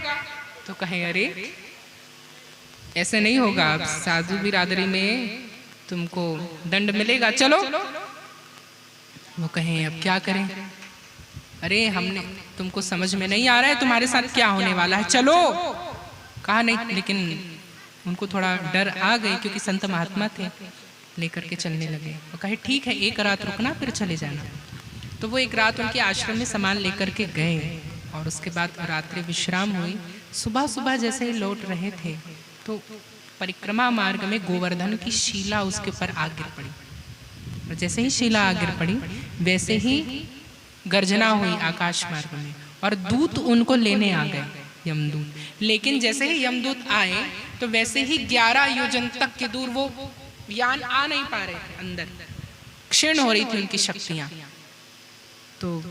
तो कहे अरे ऐसे नहीं होगा, अब साधु बिरादरी में तुमको दंड मिलेगा, चलो। वो कहें अब क्या करें? अरे हमने तुमको समझ में नहीं आ रहा है तुम्हारे साथ क्या होने वाला है, चलो। कहा नहीं, लेकिन उनको थोड़ा डर आ गई क्योंकि संत महात्मा थे, लेकर के चलने लगे। वो कहे ठीक है, एक रात रुकना फिर चले जाना। तो वो एक रात उनके आश्रम में सामान लेकर के गए, और उसके बाद रात्रि विश्राम हुई। सुबह सुबह जैसे ही लौट रहे थे तो परिक्रमा मार्ग में गोवर्धन की शिला उसके ऊपर आ गिर पड़ी, और जैसे ही शिला आ गिर पड़ी वैसे ही गर्जना हुई आकाश मार्ग में, और दूत उनको लेने आ गए, यमदूत। लेकिन जैसे ही यमदूत आए तो वैसे ही 11 योजन तक के दूर वो यान आ नहीं पा रहे थे, अंदर क्षीण हो रही थी उनकी शक्तियां। तो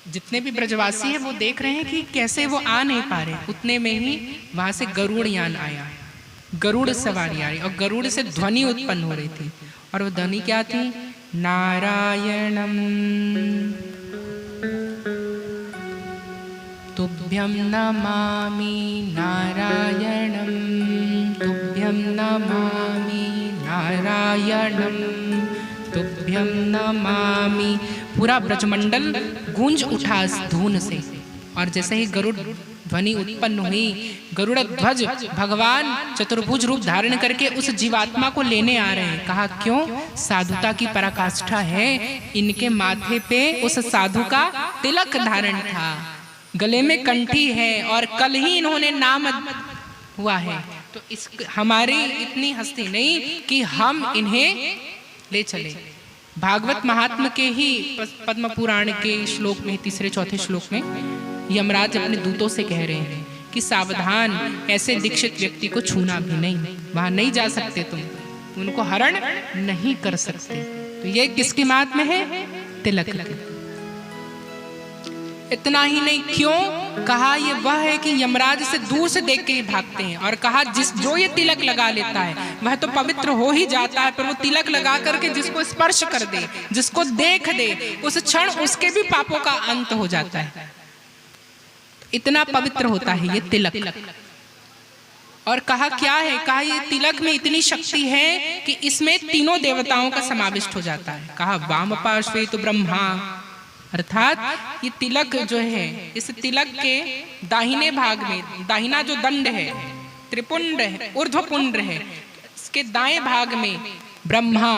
जितने भी ब्रजवासी हैं वो देख रहे हैं कि कैसे वो आ नहीं पा रहे। उतने में ही वहां से गरुड़ यान आया, गरुड़ सवारी आ रही, और गरुड़ से ध्वनि उत्पन्न हो रही थी। और वो ध्वनि क्या थी? नारायणम तुभ्यं नमामि, नारायणम तुभ्यं नमामि, नारायणम तुभ्यं नमामि। पूरा ब्रजमंडल गूंज उठा इस धून से, और जैसे ही गरुड़ ध्वनि उत्पन्न हुई, गरुड़ ध्वज भगवान चतुर्भुज रूप धारण करके उस जीवात्मा को लेने आ रहे हैं। कहा क्यों? साधुता की पराकाष्ठा है, इनके माथे पे उस साधु का तिलक धारण था, गले में कंठी है, और कल ही इन्होंने नाम हुआ है। तो इस हमारी इतनी हस्ती नहीं कि हम इन्हें ले चले। भागवत महात्मा के ही पद्म पुराण के श्लोक में, तीसरे चौथे श्लोक में यमराज अपने दूतों से कह रहे हैं कि सावधान, ऐसे दीक्षित व्यक्ति को छूना भी नहीं, वहां नहीं जा सकते, तुम उनको हरण नहीं कर सकते। तो ये किसकी महात्मा है? तिलक। इतना ही नहीं, क्यों? कहा ये वह है कि यमराज से दूर से देख के ही भागते हैं, और कहा जो ये तिलक लगा लेता है वह तो पवित्र हो ही जाता है, पर वो तिलक लगा करके जिसको स्पर्श कर दे, जिसको देख दे, उस क्षण उसके भी पापों का अंत हो जाता है। इतना पवित्र होता है ये तिलक। और कहा क्या है? कहा ये तिलक में इतनी शक्ति है कि इसमें तीनों देवताओं का समाविष्ट हो जाता है। कहा वाम पार्श्वे तो ब्रह्मा, अर्थात ये तिलक जो है, इस तिलक के दाहिने भाग में, दाहिना जो दंड है त्रिपुंड है, ऊर्ध्वपुंड है, इसके दाएं भाग में ब्रह्मा,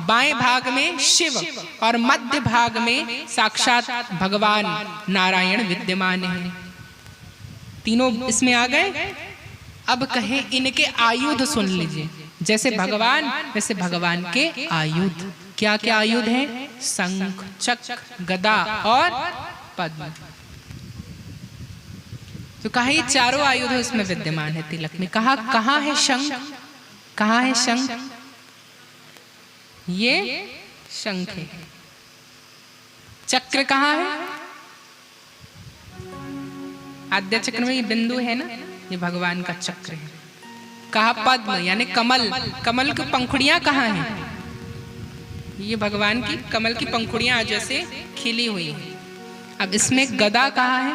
बाएं भाग में शिव, और मध्य भाग में साक्षात भगवान नारायण विद्यमान है। तीनों इसमें आ गए। अब कहे इनके आयुध सुन लीजिए, जैसे भगवान वैसे भगवान के आयुध। क्या क्या आयुध हैं? शंख, चक्र, गदा और पद्म। तो कहा ये चारों आयुध इसमें विद्यमान है तिलक में। कहा कहाँ है शंख? कहाँ है शंख? ये शंख है। चक्र कहाँ है? आद्य चक्र में ये बिंदु है ना, ये भगवान का चक्र है। कहा पद्म यानी कमल। कमल की पंखुड़ियां कहाँ हैं? ये भगवान की कमल की पंखुड़ियां जैसे खिली हुई हैं। अब इसमें गदा कहाँ है?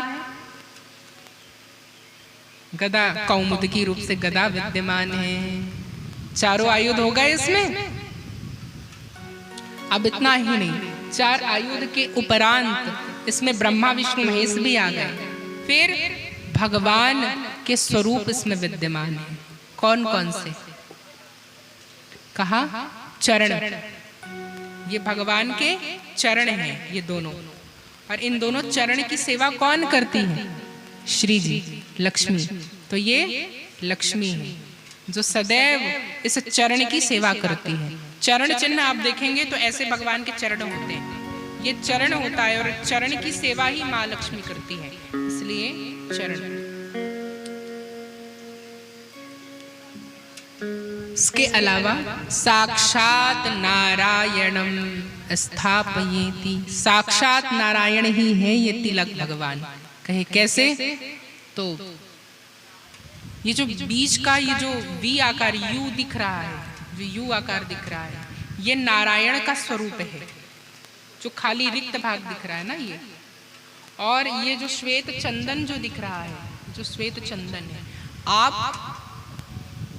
गदा कौमुदकी रूप से गदा विद्यमान है। चारों आयुध हो गए इसमें। अब इतना ही नहीं, 4 आयुध के उपरांत इसमें ब्रह्मा विष्णु महेश भी आ गए। फिर भगवान के स्वरूप इसमें विद्यमान है। कौन कौन से? कहा चरण। ये भगवान के चरण हैं ये दोनों। और इन दोनों चरण की सेवा कौन करती है? श्री जी, लक्ष्मी। तो ये लक्ष्मी है जो सदैव इस चरण की सेवा करती है। चरण चिन्ह आप देखेंगे तो ऐसे भगवान के चरण होते हैं। ये चरण होता है और चरण की सेवा ही माँ लक्ष्मी करती है, इसलिए चरण। इसके अलावा साक्षात नारायणम स्थापयेति। साक्षात नारायण ही है ये तिलक भगवान। कहे कैसे? तो ये जो बीच का ये जो वी आकार यू दिख रहा है, जो यू आकार दिख रहा है, ये नारायण का स्वरूप है। जो खाली रिक्त भाग दिख रहा है ना ये, और ये जो श्वेत चंदन जो दिख रहा है, जो श्वेत चंदन है। आप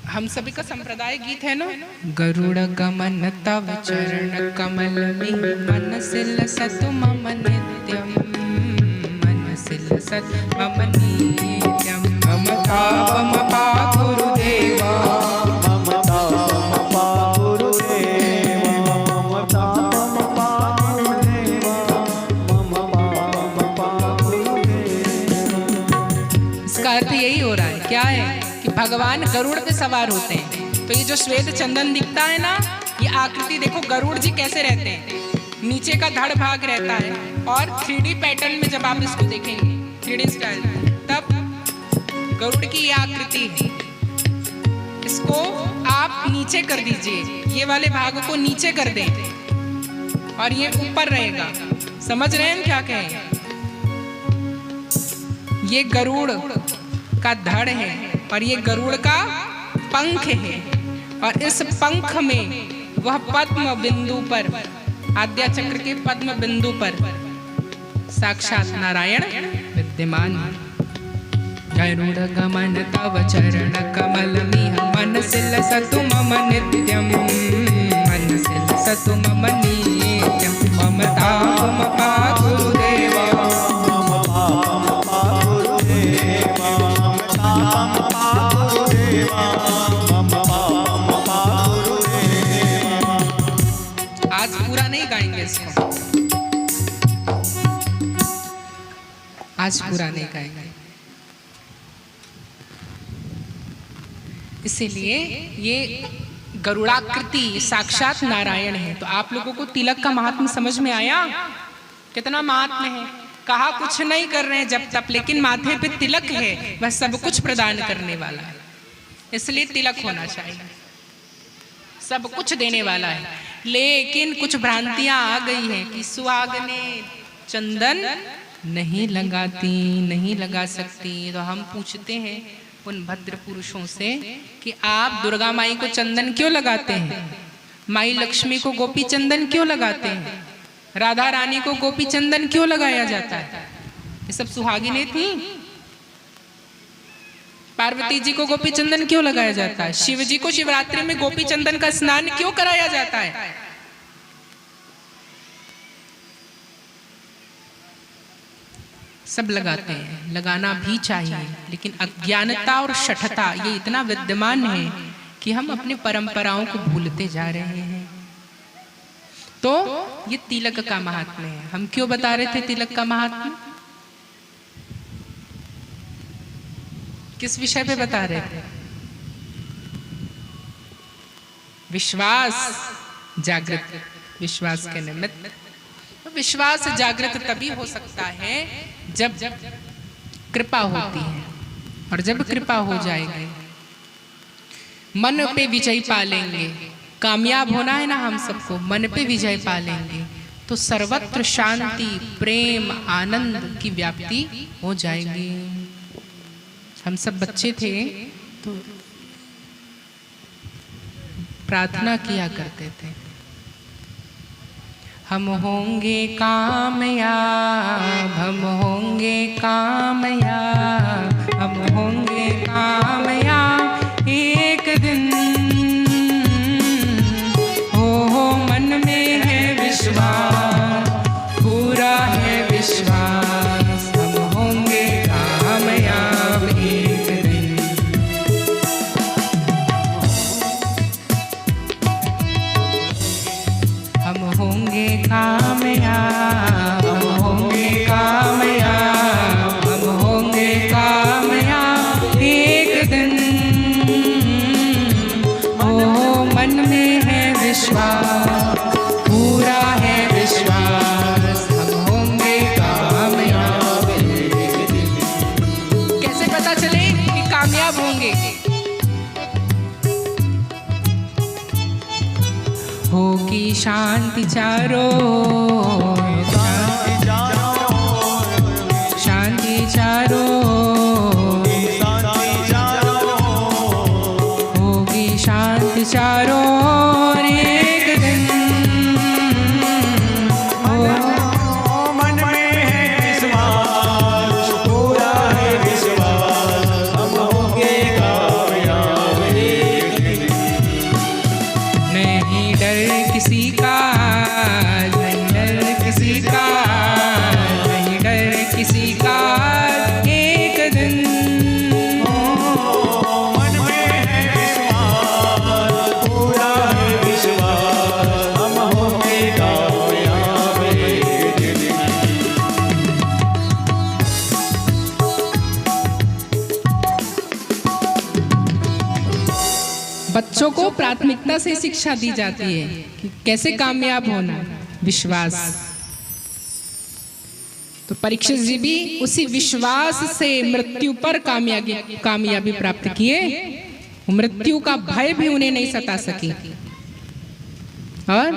हम सभी का संप्रदाय गीत है ना, गरुड़ गमन तव चरण कमल में मन सिल सत मम नित्यम, मन सिल सत मम नित्यम। ममता मम पा गुरुदेवा, ममता मम पा गुरुदेवा, ममता मम पा गुरुदेवा, ममता मम पा गुरुदेवा। इसका अर्थ यही हो रहा है, क्या है कि भगवान गरुड़ पे सवार होते हैं। तो ये जो श्वेत चंदन दिखता है ना, ये आकृति देखो गरुड़ जी कैसे रहते हैं। नीचे का धड़ भाग रहता है और 3D पैटर्न में जब आप इसको देखेंगे 3D स्टाइल, तब गरुड़ की ये आकृति है। इसको आप नीचे कर दीजिए, ये वाले भाग को नीचे कर दें और ये ऊपर रहेगा। समझ रहे हैं हम क्या कहें? ये गरुड़ का धड़ है और ये गरुड़ का पंख है, और इस पंख में वह पद्म बिंदु पर, आद्या चक्र के पद्म बिंदु पर साक्षात नारायण विद्यमान है। गरुड़ गमन तव चरण कमल मिह मन सिल सतु मम नित्यम, मन सिल सतु मम नित्यम। ममता मम पा गुरुदेवा, ममता मम पा गुरुदेवा, ममता मम पा गुरुदेवा, ममता मम पा गुरुदेवा। आज पूरा नहीं गाएंगे इसको, आज पूरा नहीं गाएंगे। इसीलिए ये गरुड़ाकृति साक्षात नारायण है। तो आप लोगों को तिलक का महात्म्य समझ में आया? कितना महात्म्य है। कहा कुछ नहीं कर रहे हैं जब तक, लेकिन माथे पे तिलक है, वह सब कुछ प्रदान करने वाला है। इसलिए तिलक होना चाहिए, सब कुछ देने वाला है। लेकिन कुछ भ्रांतियां आ गई हैं कि सुहागने चंदन नहीं लगाती, नहीं लगा सकती। तो हम पूछते हैं उन भद्र पुरुषों से कि आप दुर्गा माई को चंदन क्यों लगाते हैं? माई लक्ष्मी को गोपी चंदन क्यों लगाते हैं? राधा रानी को गोपी चंदन क्यों लगाया जाता है? ये सब सुहागिनें थी। पार्वती जी को गोपी चंदन क्यों लगाया जाता है? शिव जी को शिवरात्रि में गोपी चंदन का स्नान क्यों कराया जाता है? सब लगाते हैं, लगाना भी चाहिए, लेकिन अज्ञानता और शठता ये इतना विद्यमान है कि हम अपने परंपराओं को भूलते जा रहे हैं। तो ये तिलक का महात्म्य है। हम क्यों बता रहे थे तिलक का महात्म्य? किस विषय पे बता रहे थे? विश्वास जागृत, विश्वास के निमित्त। तो विश्वास जागृत तभी हो सकता है जब कृपा होती है, और जब कृपा हो जाएगी मन पे विजय पा लेंगे। कामयाब होना है ना हम सबको, मन पे विजय पा लेंगे तो सर्वत्र शांति, प्रेम, आनंद की व्याप्ति हो जाएगी। हम सब बच्चे थे तो प्रार्थना किया करते थे, हम होंगे कामयाब, हम होंगे कामयाब, हम होंगे कामयाब एक दिन। हो मन में है विश्वास, पूरा है विश्वास, हम होंगे कामयाब एक दिन। हम होंगे कामयाब, हम होंगे कामयाब, हम होंगे कामयाब एक दिन। ओ मन में है विश्वास, पूरा है विश्वास, हम होंगे कामयाब एक दिन। कैसे पता चले कि कामयाब होंगे? होगी शांति चारों ओर, शांति चारों ओर, शांति चारों ओर, शांति चारों ओर, होगी शांति चारों ओर एक दिन। ओ मन में है विश्वास, पूरा है विश्वास, हम होंगे कामयाब एक दिन। नहीं डर किसी का, नहीं डर किसी का, नहीं डर किसी का एक दिन। मन में है विश्वास, पूरा है विश्वास, हम होंगे कामयाब एक दिन। बच्चों को प्राथमिकता से शिक्षा दी जाती है कि कैसे कामयाब होना, विश्वास। तो परीक्षित जी भी उसी विश्वास से मृत्यु पर कामयाबी प्राप्त किए। मृत्यु का भय भी उन्हें नहीं सता सकी। और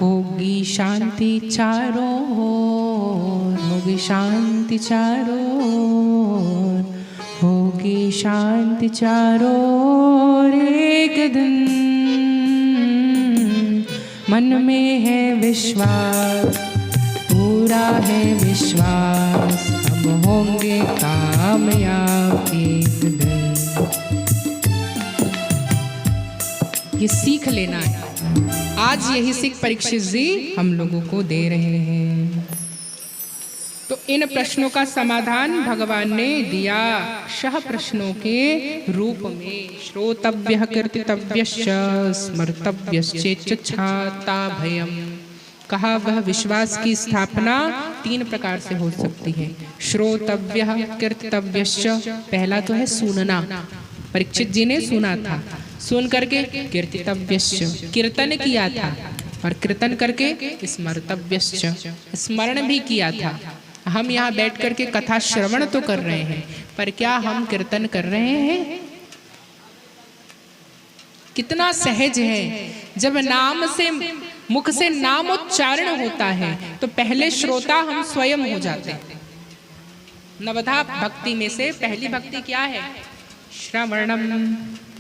होगी शांति चारों ओर, होगी शांति चारों ओर, होगी शांति चारों ओर एक दिन। मन में है विश्वास, पूरा है विश्वास, हम होंगे कामयाब एक दिन। ये सीख लेना है। आज यही सीख परीक्षित जी हम लोगों को दे रहे हैं। तो इन प्रश्नों का समाधान भगवान ने दिया शह प्रश्नों के रूप में। श्रोतव्यः कीर्तितव्यश्च स्मर्तव्यश्चेच्छाता भयम्। कहा वह विश्वास की स्थापना 3 प्रकार से हो सकती है। श्रोतव्यः कीर्तितव्यश्च, पहला तो है सुनना। परीक्षित जी ने सुना था, सुन करके कीर्तितव्यश्च, कीर्तन किया था, और कीर्तन करके स्मर्तव्यश्च, स्मरण भी किया था। हम यहाँ बैठ करके कथा श्रवण तो कर रहे हैं, पर क्या हम कीर्तन कर रहे हैं? कितना सहज है जब नाम से, मुख से नाम उच्चारण होता है तो पहले श्रोता हम स्वयं हो जाते हैं। नवधा भक्ति में से पहली भक्ति क्या है? श्रवणम,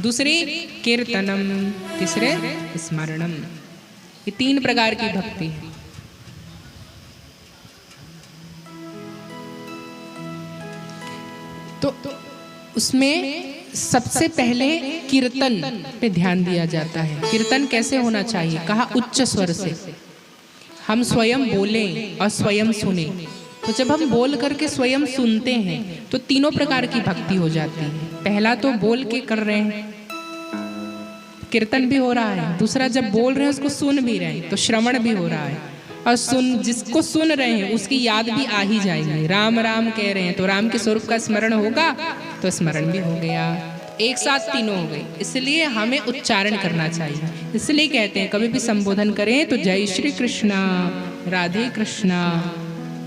दूसरी कीर्तनम, तीसरे स्मरणम। ये 3 प्रकार की भक्ति है। तो उसमें सबसे पहले कीर्तन पे ध्यान दिया जाता है। कीर्तन कैसे होना चाहिए? कहा उच्च स्वर से हम स्वयं बोलें और स्वयं सुने। तो जब हम बोल करके स्वयं सुनते हैं तो 3 प्रकार की भक्ति हो जाती है। पहला तो बोल के कर रहे हैं, कीर्तन भी हो रहा है। दूसरा जब बोल रहे हैं उसको सुन भी रहे हैं तो श्रवण भी हो रहा है। और जिसको सुन रहे हैं उसकी याद भी आ ही जाएगी। राम राम कह रहे हैं तो राम के स्वरूप का स्मरण होगा तो स्मरण भी हो गया। एक साथ तीनों हो गए। इसलिए हमें उच्चारण करना चाहिए। इसलिए कहते हैं कभी भी संबोधन करें तो जय श्री कृष्णा, राधे कृष्णा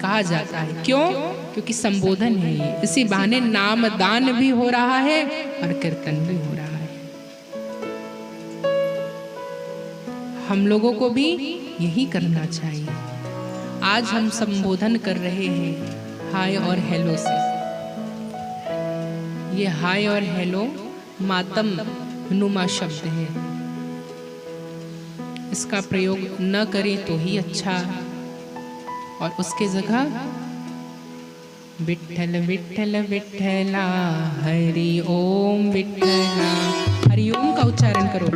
कहा जाता है। क्यों? क्योंकि संबोधन है ये। इसी बहाने नाम दान भी हो रहा है और कीर्तन भी हो रहा है। हम लोगों को भी यही करना चाहिए। आज हम संबोधन कर रहे हैं हाय और हेलो से। ये हाय और हेलो मातम नुमा शब्द है। इसका प्रयोग न करें तो ही अच्छा, और उसके जगह विठ्ठल विठ्ठल विठ्ठला हरि ओम विठ्ठला, हरि ओम का उच्चारण करो।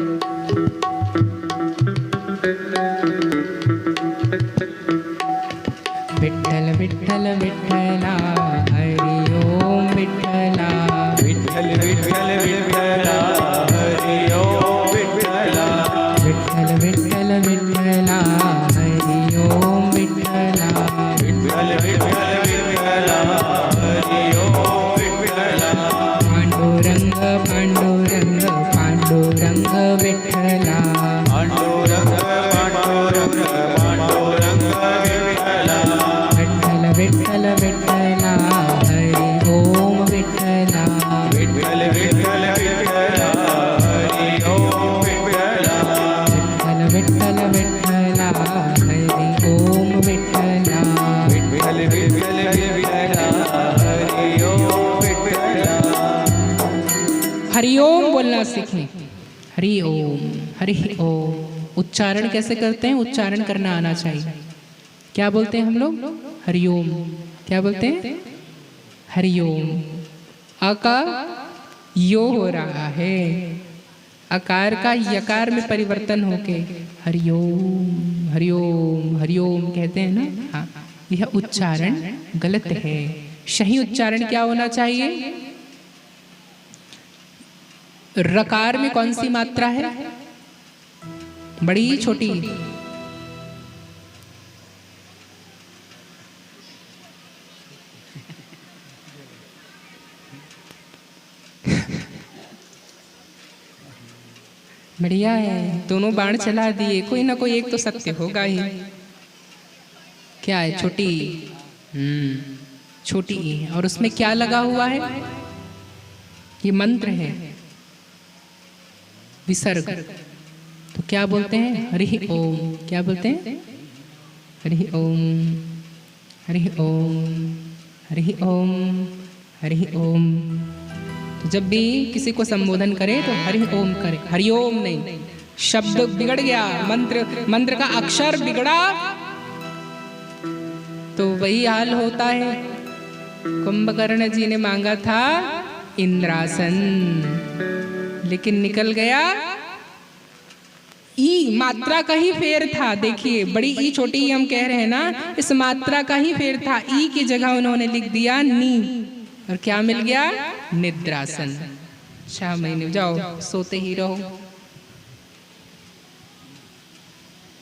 विठ्ठल विठ्ठल विठ्ठला हरि ओम विठ्ठला, विठ्ठल विठ्ठल विठ्ठला हरि ओम विठ्ठला, विठ्ठल विठ्ठल विठ्ठला हरि ओम विठ्ठला, विठ्ठल विठ्ठल विठ्ठला हरि ओम विठ्ठला, पांडुरंग पांडुरंग पांडुरंग विठ्ठला, पांडुरंग पांडुरंग पांडुरंग विठ्ठला, विठ्ठल विठ्ठल विठ्ठला हरि ओम विठ्ठला, विठ्ठल विठ्ठल विठ्ठला हरि ओम विठ्ठला, विठ्ठल विठ्ठल विठ्ठला हरि ओम विठ्ठला, विठ्ठल विठ्ठल विठ्ठला हरि ओम विठ्ठला। हरि ओम बोलना सीखें। हरि ओम, हरि ओम। उच्चारण कैसे करते हैं? उच्चारण करना आना चाहिए। क्या बोलते हैं हम लोग? हरि ओम। क्या बोलते हैं? हरि ओम। अ का यो हो रहा है, अकार का यकार में परिवर्तन होके हरिओम हरिओम हरिओम कहते हैं ना। हाँ, यह उच्चारण गलत है। सही उच्चारण क्या होना चाहिए? रकार में कौन सी मात्रा है? बड़ी छोटी। बढ़िया है, दोनों बाण चला दिए, कोई ना कोई एक तो सत्य होगा ही। क्या है? छोटी। छोटी ई है, और उसमें क्या लगा हुआ है? ये मंत्र है, विसर्ग। तो क्या बोलते हैं? हरि ओम। क्या बोलते हैं? हरि ओम हरि ओम हरि ओम हरि ओम। तो जब भी किसी को संबोधन करे तो हरि ओम करे, हरि ओम नहीं। शब्द बिगड़ गया, मंत्र का अक्षर बिगड़ा तो वही हाल होता है। कुंभकर्ण जी ने मांगा था इंद्रासन, लेकिन निकल गया ई। मात्रा का ही फेर था। देखिए, बड़ी ई छोटी ई हम कह रहे हैं ना, इस मात्रा का ही फेर था। ई की जगह उन्होंने लिख दिया नी, और क्या मिल गया? निद्रासन। 6 महीने जाओ सोते ही रहो।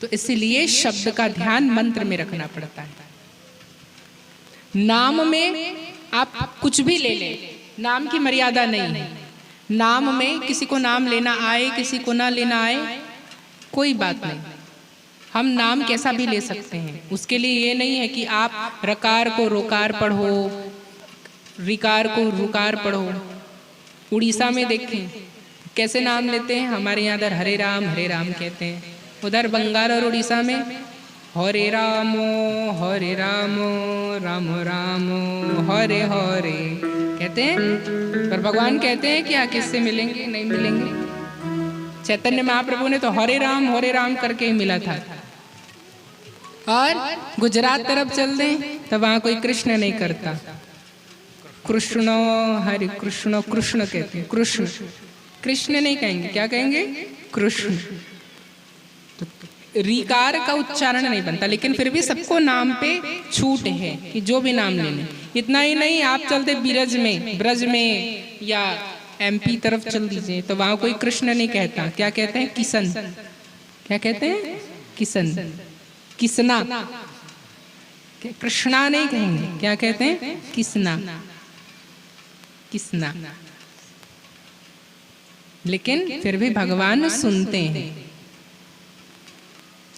तो इसलिए शब्द का ध्यान मंत्र में रखना पड़ता है। नाम में आप कुछ भी ले लें, नाम की मर्यादा नहीं है। नाम में किसी को नाम लेना आए, किसी को ना लेना आए, कोई बात नहीं। हम नाम कैसा भी ले सकते हैं। उसके लिए ये नहीं है कि आप रकार को रोकार पढ़ो, रिकार को रुकार पढ़ो। उड़ीसा में देखें कैसे नाम लेते हैं। हमारे यहाँ इधर हरे राम कहते हैं, उधर बंगाल और उड़ीसा में हरे रामो राम राम हरे हरे कहते हैं। पर भगवान कहते हैं क्या किससे मिलेंगे? नहीं मिलेंगे। चैतन्य महाप्रभु ने तो हरे राम करके ही मिला था। और गुजरात तरफ चल दें तो वहां कोई कृष्ण नहीं करता। कृष्ण हरे कृष्ण, कृष्ण कहते हैं। कृष्ण नहीं कहेंगे, क्या कहेंगे? कृष्ण। तो रिकार का उच्चारण नहीं बनता, लेकिन फिर भी सबको नाम पे छूट है कि जो भी नाम ले लें। इतना ही नहीं, आप चलते ब्रज में या MP तरफ चल दीजिए तो वहां कोई कृष्ण नहीं कहता। क्या कहते हैं? किशन। क्या कहते हैं? किशन, किसना। कृष्णा नहीं कहेंगे, क्या कहते हैं? किसना, किसना। लेकिन फिर भी भगवान सुनते हैं।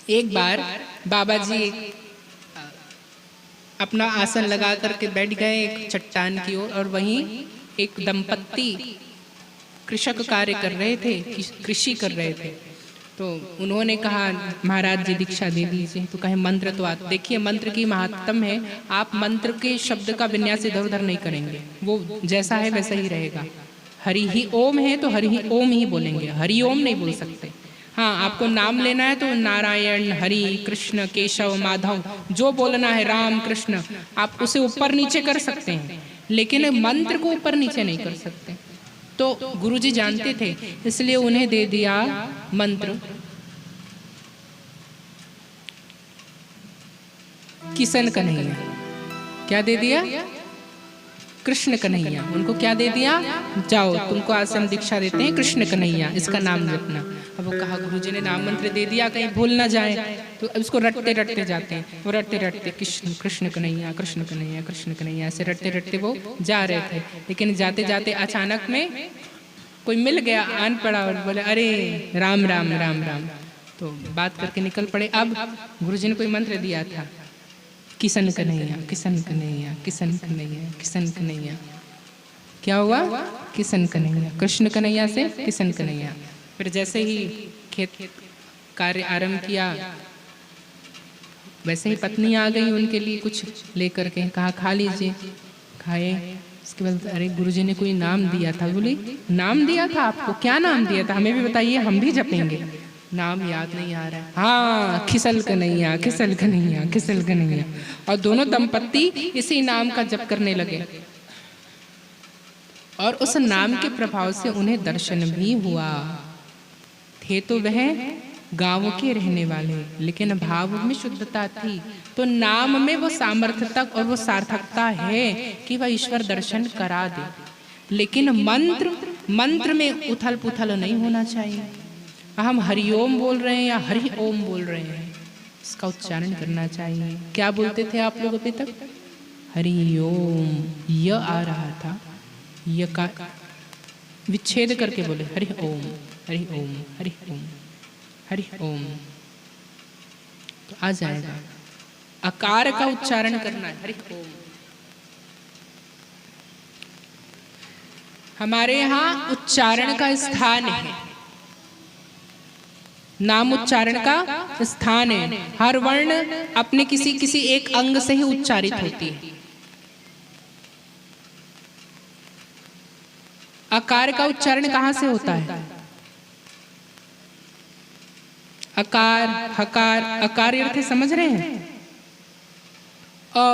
एक बार बाबा जी अपना आसन लगा करके बैठ गए एक चट्टान की ओर, और वहीं एक दंपत्ति कृषक कार्य कर रहे थे, कृषि कर रहे थे। तो उन्होंने कहा महाराज जी दीक्षा दे दीजिए। तो कहे मंत्र तो आप देखिए, मंत्र की महत्तम है। आप मंत्र के शब्द का विन्यास इधर उधर नहीं करेंगे, वो जैसा है वैसा ही रहेगा। हरि ही ओम है तो हरि ही ओम ही बोलेंगे, हरि ओम नहीं बोल सकते। हाँ, आपको नाम लेना है तो नारायण, हरि, कृष्ण, केशव, माधव जो बोलना है, राम, कृष्ण, आप उसे ऊपर नीचे कर सकते हैं, लेकिन मंत्र को ऊपर नीचे नहीं कर सकते। तो गुरुजी जानते थे, इसलिए उन्हें दे दिया मंत्र किशन कन्हैया। क्या दे दिया? कृष्ण कन्हैया। उनको क्या दे दिया? जाओ, तुमको आज से हम दीक्षा देते हैं कृष्ण कन्हैया, इसका नाम रखना। अब वो कहा, गुरुजी ने नाम मंत्र दे दिया, कहीं भूल ना जाए, तो उसको रटते रटते जाते हैं। वो रटते रटते कृष्ण कृष्ण कन्हैया, कृष्ण कन्हैया, कृष्ण कन्हैया, ऐसे रटते रटते वो जा रहे थे। लेकिन जाते जाते अचानक में कोई मिल गया, आन पड़ा और बोले, अरे राम राम राम राम। तो बात करके निकल पड़े। अब गुरुजी ने कोई मंत्र दिया था, किशन कन्हैया, किशन कन्हैया, किशन कन्हैया, किशन कन्हैया। क्या हुआ? किशन कन्हैया, कृष्ण कन्हैया से किशन कन्हैया। फिर जैसे ही खेत कार्य आरंभ किया, वैसे ही पत्नी आ गई उनके लिए कुछ लेकर के, कहा खा लीजिए। खाए। उसके बाद अरे गुरुजी ने कोई नाम दिया था। बोली, नाम दिया था आपको? क्या नाम दिया था, हमें भी बताइए, हम भी जपेंगे। नाम याद नहीं आ रहा है। हाँ, खिसल कन्हैया, खिसल कन्हैया, खिसल कन्हैया। और दोनों दंपत्ति इसी नाम का जप करने लगे, और उस नाम के प्रभाव से उन्हें दर्शन भी हुआ। थे तो वह गांव के रहने वाले, लेकिन भाव में शुद्धता थी। तो नाम में वो सामर्थ्यता और वो सार्थकता है कि वह ईश्वर दर्शन करा दे। लेकिन मंत्र में उथल पुथल नहीं होना चाहिए। हम हरिओम बोल रहे हैं या हरि ओम बोल रहे हैं, इसका उच्चारण करना चाहिए। क्या बोलते थे आप लोग अभी तक? हरिओम। य आ रहा था, य का विच्छेद करके बोले हरि ओम, हरि ओम, हरि ओम, हरि ओम, तो आ जाएगा। अकार का उच्चारण करना है, हरि ओम। हमारे यहाँ उच्चारण का स्थान है, नाम उच्चारण का स्थान है। हर वर्ण अपने किसी एक अंग से ही उच्चारित होती है। अकार का उच्चारण कहाँ से होता है? अकार, हकार, अकार अर्थ समझ रहे हैं? अ,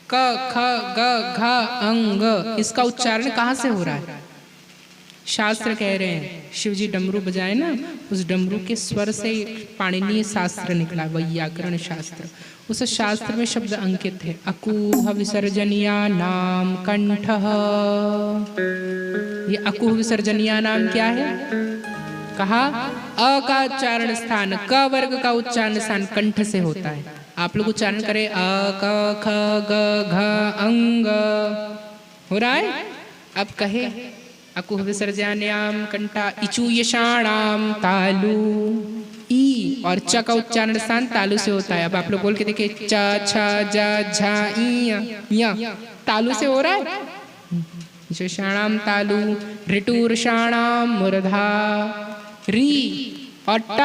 क, ख, ग, घ, अंग, इसका उच्चारण कहाँ से हो रहा है? शास्त्र कह रहे हैं, शिव जी डमरू बजाए ना, उस डमरू के स्वर से पाणिनीय शास्त्र निकला, वैयाकरण शास्त्र। उस शास्त्र में शब्द अंकित है, अकूह विसर्जनिया नाम कंठ। ये अकूह विसर्जनिया नाम क्या है? कहा अ का उच्चारण स्थान, क वर्ग का उच्चारण स्थान कंठ से होता है। आप लोग उच्चारण करें, अ क ख ग घ अंग, हो रहा है? अब कहे अकुह विसर्जन्याम कंठा इचु यशाणाम तालु। ई और च का उच्चारण स्थान तालु से होता है। अब आप लोग बोल के देखिए, च छ ज झ ई य, तालु से हो रहा है। यशाणाम तालु, ऋटुरषाणाम मूर्धा, री और ट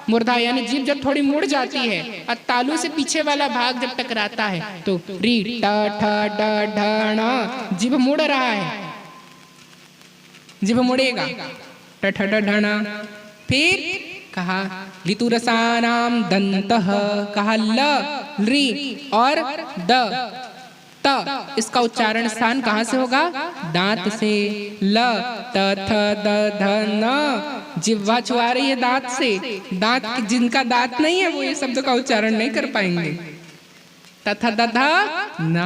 मूर्धा, यानी जीभ जब थोड़ी मुड़ जाती है और तालु से पीछे वाला भाग जब टकराता है तो री ट ठ ड ढ ण, जीभ मुड़ रहा है, जीभ मुड़ेगा, ठ ठ ढ ण। फिर कहा लितुरसानाम दंतः, कहा ल, री और द, त, इसका उच्चारण स्थान कहाँ से होगा? दांत से। ल, त, थ, द, ध, न, जिह्वा छुआ रही है दांत से। दांत, जिनका दांत नहीं है वो ये शब्द का उच्चारण नहीं कर पाएंगे। त, थ, द, ध, न।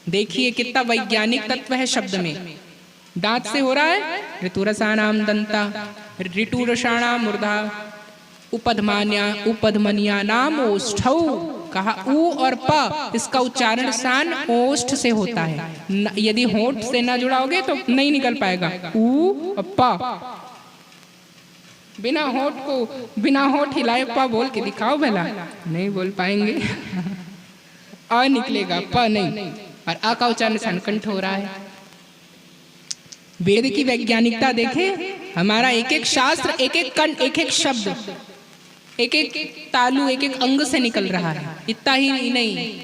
देखिए कितना वैज्ञानिक तत्व है शब्द में। दांत से हो रहा है, ऋतुरसानाम दंता, ऋटुरषाणाम मूर्धा, उपधमनिया नाम ओष्ठौ, कहा ऊ और प, इसका उच्चारण स्थान ओष्ठ से होता है। यदि होंठ से ना जुड़ाओगे तो नहीं निकल पाएगा। ऊ और प, बिना होंठ हिलाए प बोल के दिखाओ भला, नहीं बोल पाएंगे। अ निकलेगा, प नहीं। और अ का उच्चारण स्थान कंठ हो रहा है। वेद की वैज्ञानिकता देखें, हमारा एक एक शास्त्र, एक एक कंठ, एक एक शब्द, एक एक तालु, एक एक अंग से निकल रहा है। इतना ही नहीं,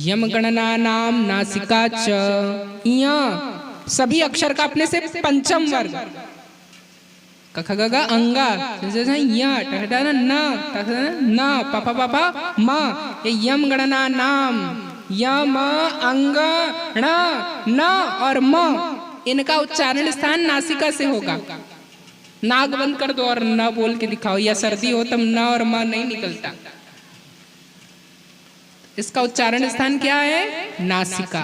यम गणना नाम नासिका च, सभी अक्षर का अपने से पंचम वर्ग, क ख ग घ अंगा, जैसे या टहडा ना ना पापा पापा म, ये यम गणना नाम, यम अंग ण न और म, इनका उच्चारण स्थान नासिका से होगा। नाक बंद कर दो और न बोल के दिखाओ, या सर्दी हो तब न और म नहीं निकलता। इसका उच्चारण स्थान क्या है? नासिका।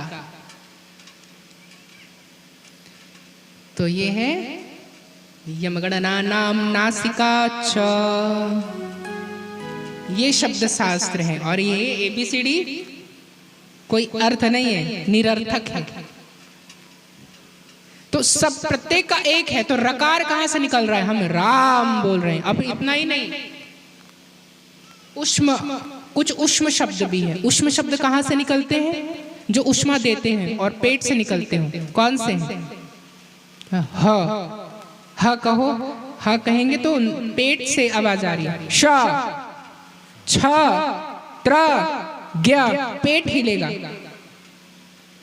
तो ये है यमगणना नाम नासिका च, ये शब्द शास्त्र है। और ये ABCD कोई अर्थ नहीं है, निरर्थक है। तो सब प्रत्येक का एक है, तो रकार कहां से निकल रहा है? हम राम बोल रहे हैं। अब इतना ही नहीं, उष्म, कुछ उष्म शब्द भी है। उष्म शब्द कहां से निकलते हैं? जो उष्मा देते हैं और पेट से निकलते हैं। कौन से हैं? ह कहो, ह कहेंगे तो पेट से आवाज आ रही है। श छ त्र ज्ञ, पेट हिलेगा।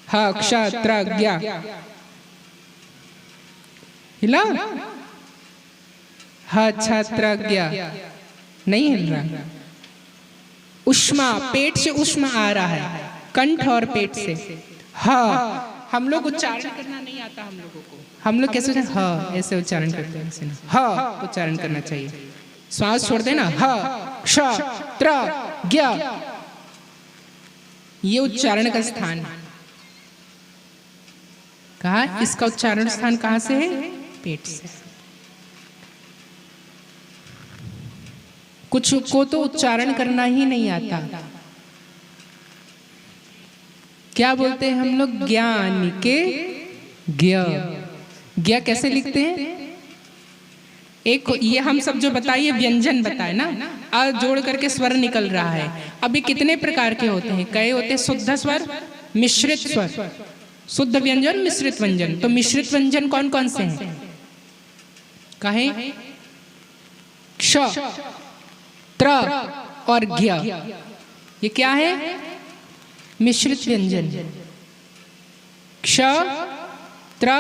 ह क्ष त्र ज्ञ, हिला? ह छ त्र ज्ञ नहीं हिल रहा। उष्मा, पेट से उष्मा आ रहा है, कंठ और पेट से। ह, हम लोग उच्चारण करना नहीं आता हम लोगों को। हम लोग कैसे ह ऐसे उच्चारण करते हैं, ऐसे ह उच्चारण करना चाहिए। श्वास छोड़ देना। ह क्ष त्र ज्ञ, ये उच्चारण का स्थान है। कहा? इसका उच्चारण स्थान कहां से है? पेट से। कुछ को तो उच्चारण करना ही नहीं आता। क्या बोलते हैं हम लोग? ज्ञान के ज्ञ। ज्ञ कैसे लिखते हैं? एक ये हम सब जो बताइए व्यंजन बताए ना, आ जोड़ करके स्वर निकल रहा है। अब ये कितने प्रकार के होते हैं? कई होते हैं शुद्ध स्वर, मिश्रित स्वर, शुद्ध व्यंजन, मिश्रित व्यंजन। तो मिश्रित व्यंजन कौन कौन से हैं? कहें? क्ष, त्र और ज्ञ, ये क्या है? मिश्रित व्यंजन। क्ष, त्र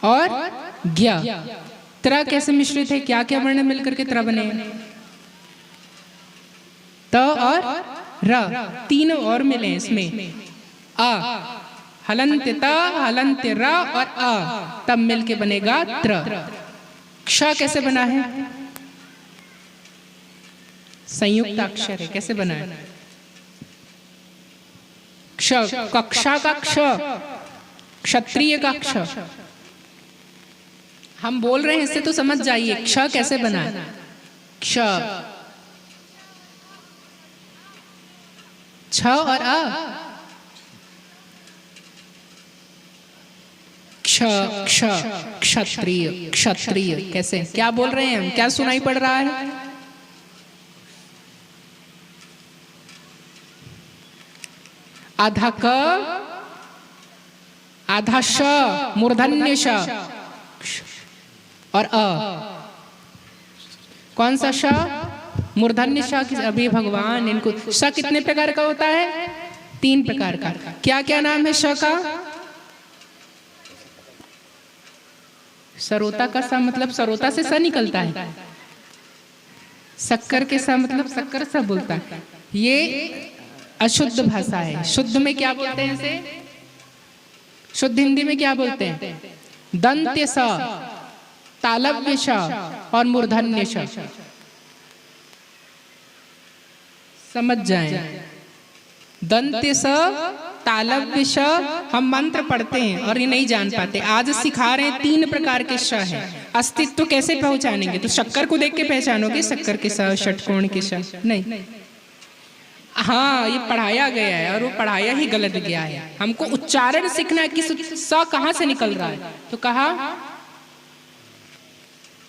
और ज्ञ। त्र कैसे मिश्रित है? क्या क्या वर्ण मिलकर के त्र बने? त और र, तीन और मिले इसमें। अ, हलंत त, हलंत र और अ, तब मिलके बनेगा त्र। क्ष कैसे बना है? संयुक्त अक्षर है। कैसे बना है? क्ष, कक्षा का क्ष, क्षत्रिय का क्ष। हम बोल रहे हैं इससे तो समझ जाइए क्ष कैसे बना है। क्ष, छ और अ, क्ष क्ष, क्षत्रिय, क्षत्रिय। कैसे, क्या बोल रहे हैं हम? क्या सुनाई पड़ रहा है? आधा क, आधा श, मूर्धन्य श और अ। कौन सा श? मूर्धन्य श। अभी भगवान, इनको श कितने प्रकार का होता है? 3 प्रकार का। क्या क्या नाम है श का? सरोता का स मतलब सरोता से स निकलता है। शक्कर के स मतलब शक्कर स बोलता है। ये अशुद्ध भाषा है। शुद्ध में क्या बोलते हैं इसे? शुद्ध हिंदी में क्या बोलते हैं? दंत्य स, तालव्य श और मूर्धन्य श। समझ जाएं। दंत्य स, तालव्य श, हम मंत्र पढ़ते हैं और ये नहीं जान पाते। आज सिखा रहे हैं 3 प्रकार के श है। अस्तित्व कैसे पहचानेंगे? तो शक्कर को देख के पहचानोगे शक्कर के स, षटकोण के श? नहीं। हाँ, ये पढ़ाया गया है और वो पढ़ाया ही गलत गया है। हमको उच्चारण सीखना है कि स कहां से निकल रहा है। तो कहा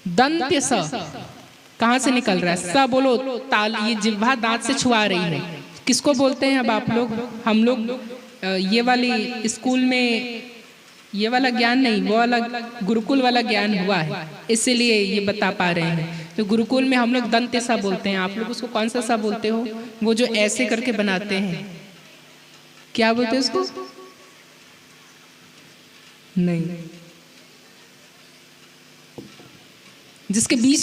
दंत्य स कहां से निकल रहा है? स बोलो, ताल, ये जिह्वा दांत से छुआ रही है। किसको बोलते हैं अब आप लोग? हम लोग ये वाली स्कूल में ये वाला ज्ञान नहीं, वो वाला गुरुकुल वाला ज्ञान हुआ है, इसीलिए ये बता पा रहे हैं। तो गुरुकुल में हम लोग दंत्य सा बोलते हैं। आप लोग उसको कौन सा सा बोलते हो? वो जो ऐसे करके बनाते हैं, क्या बोलते हैं उसको? नहीं, जिसके बीच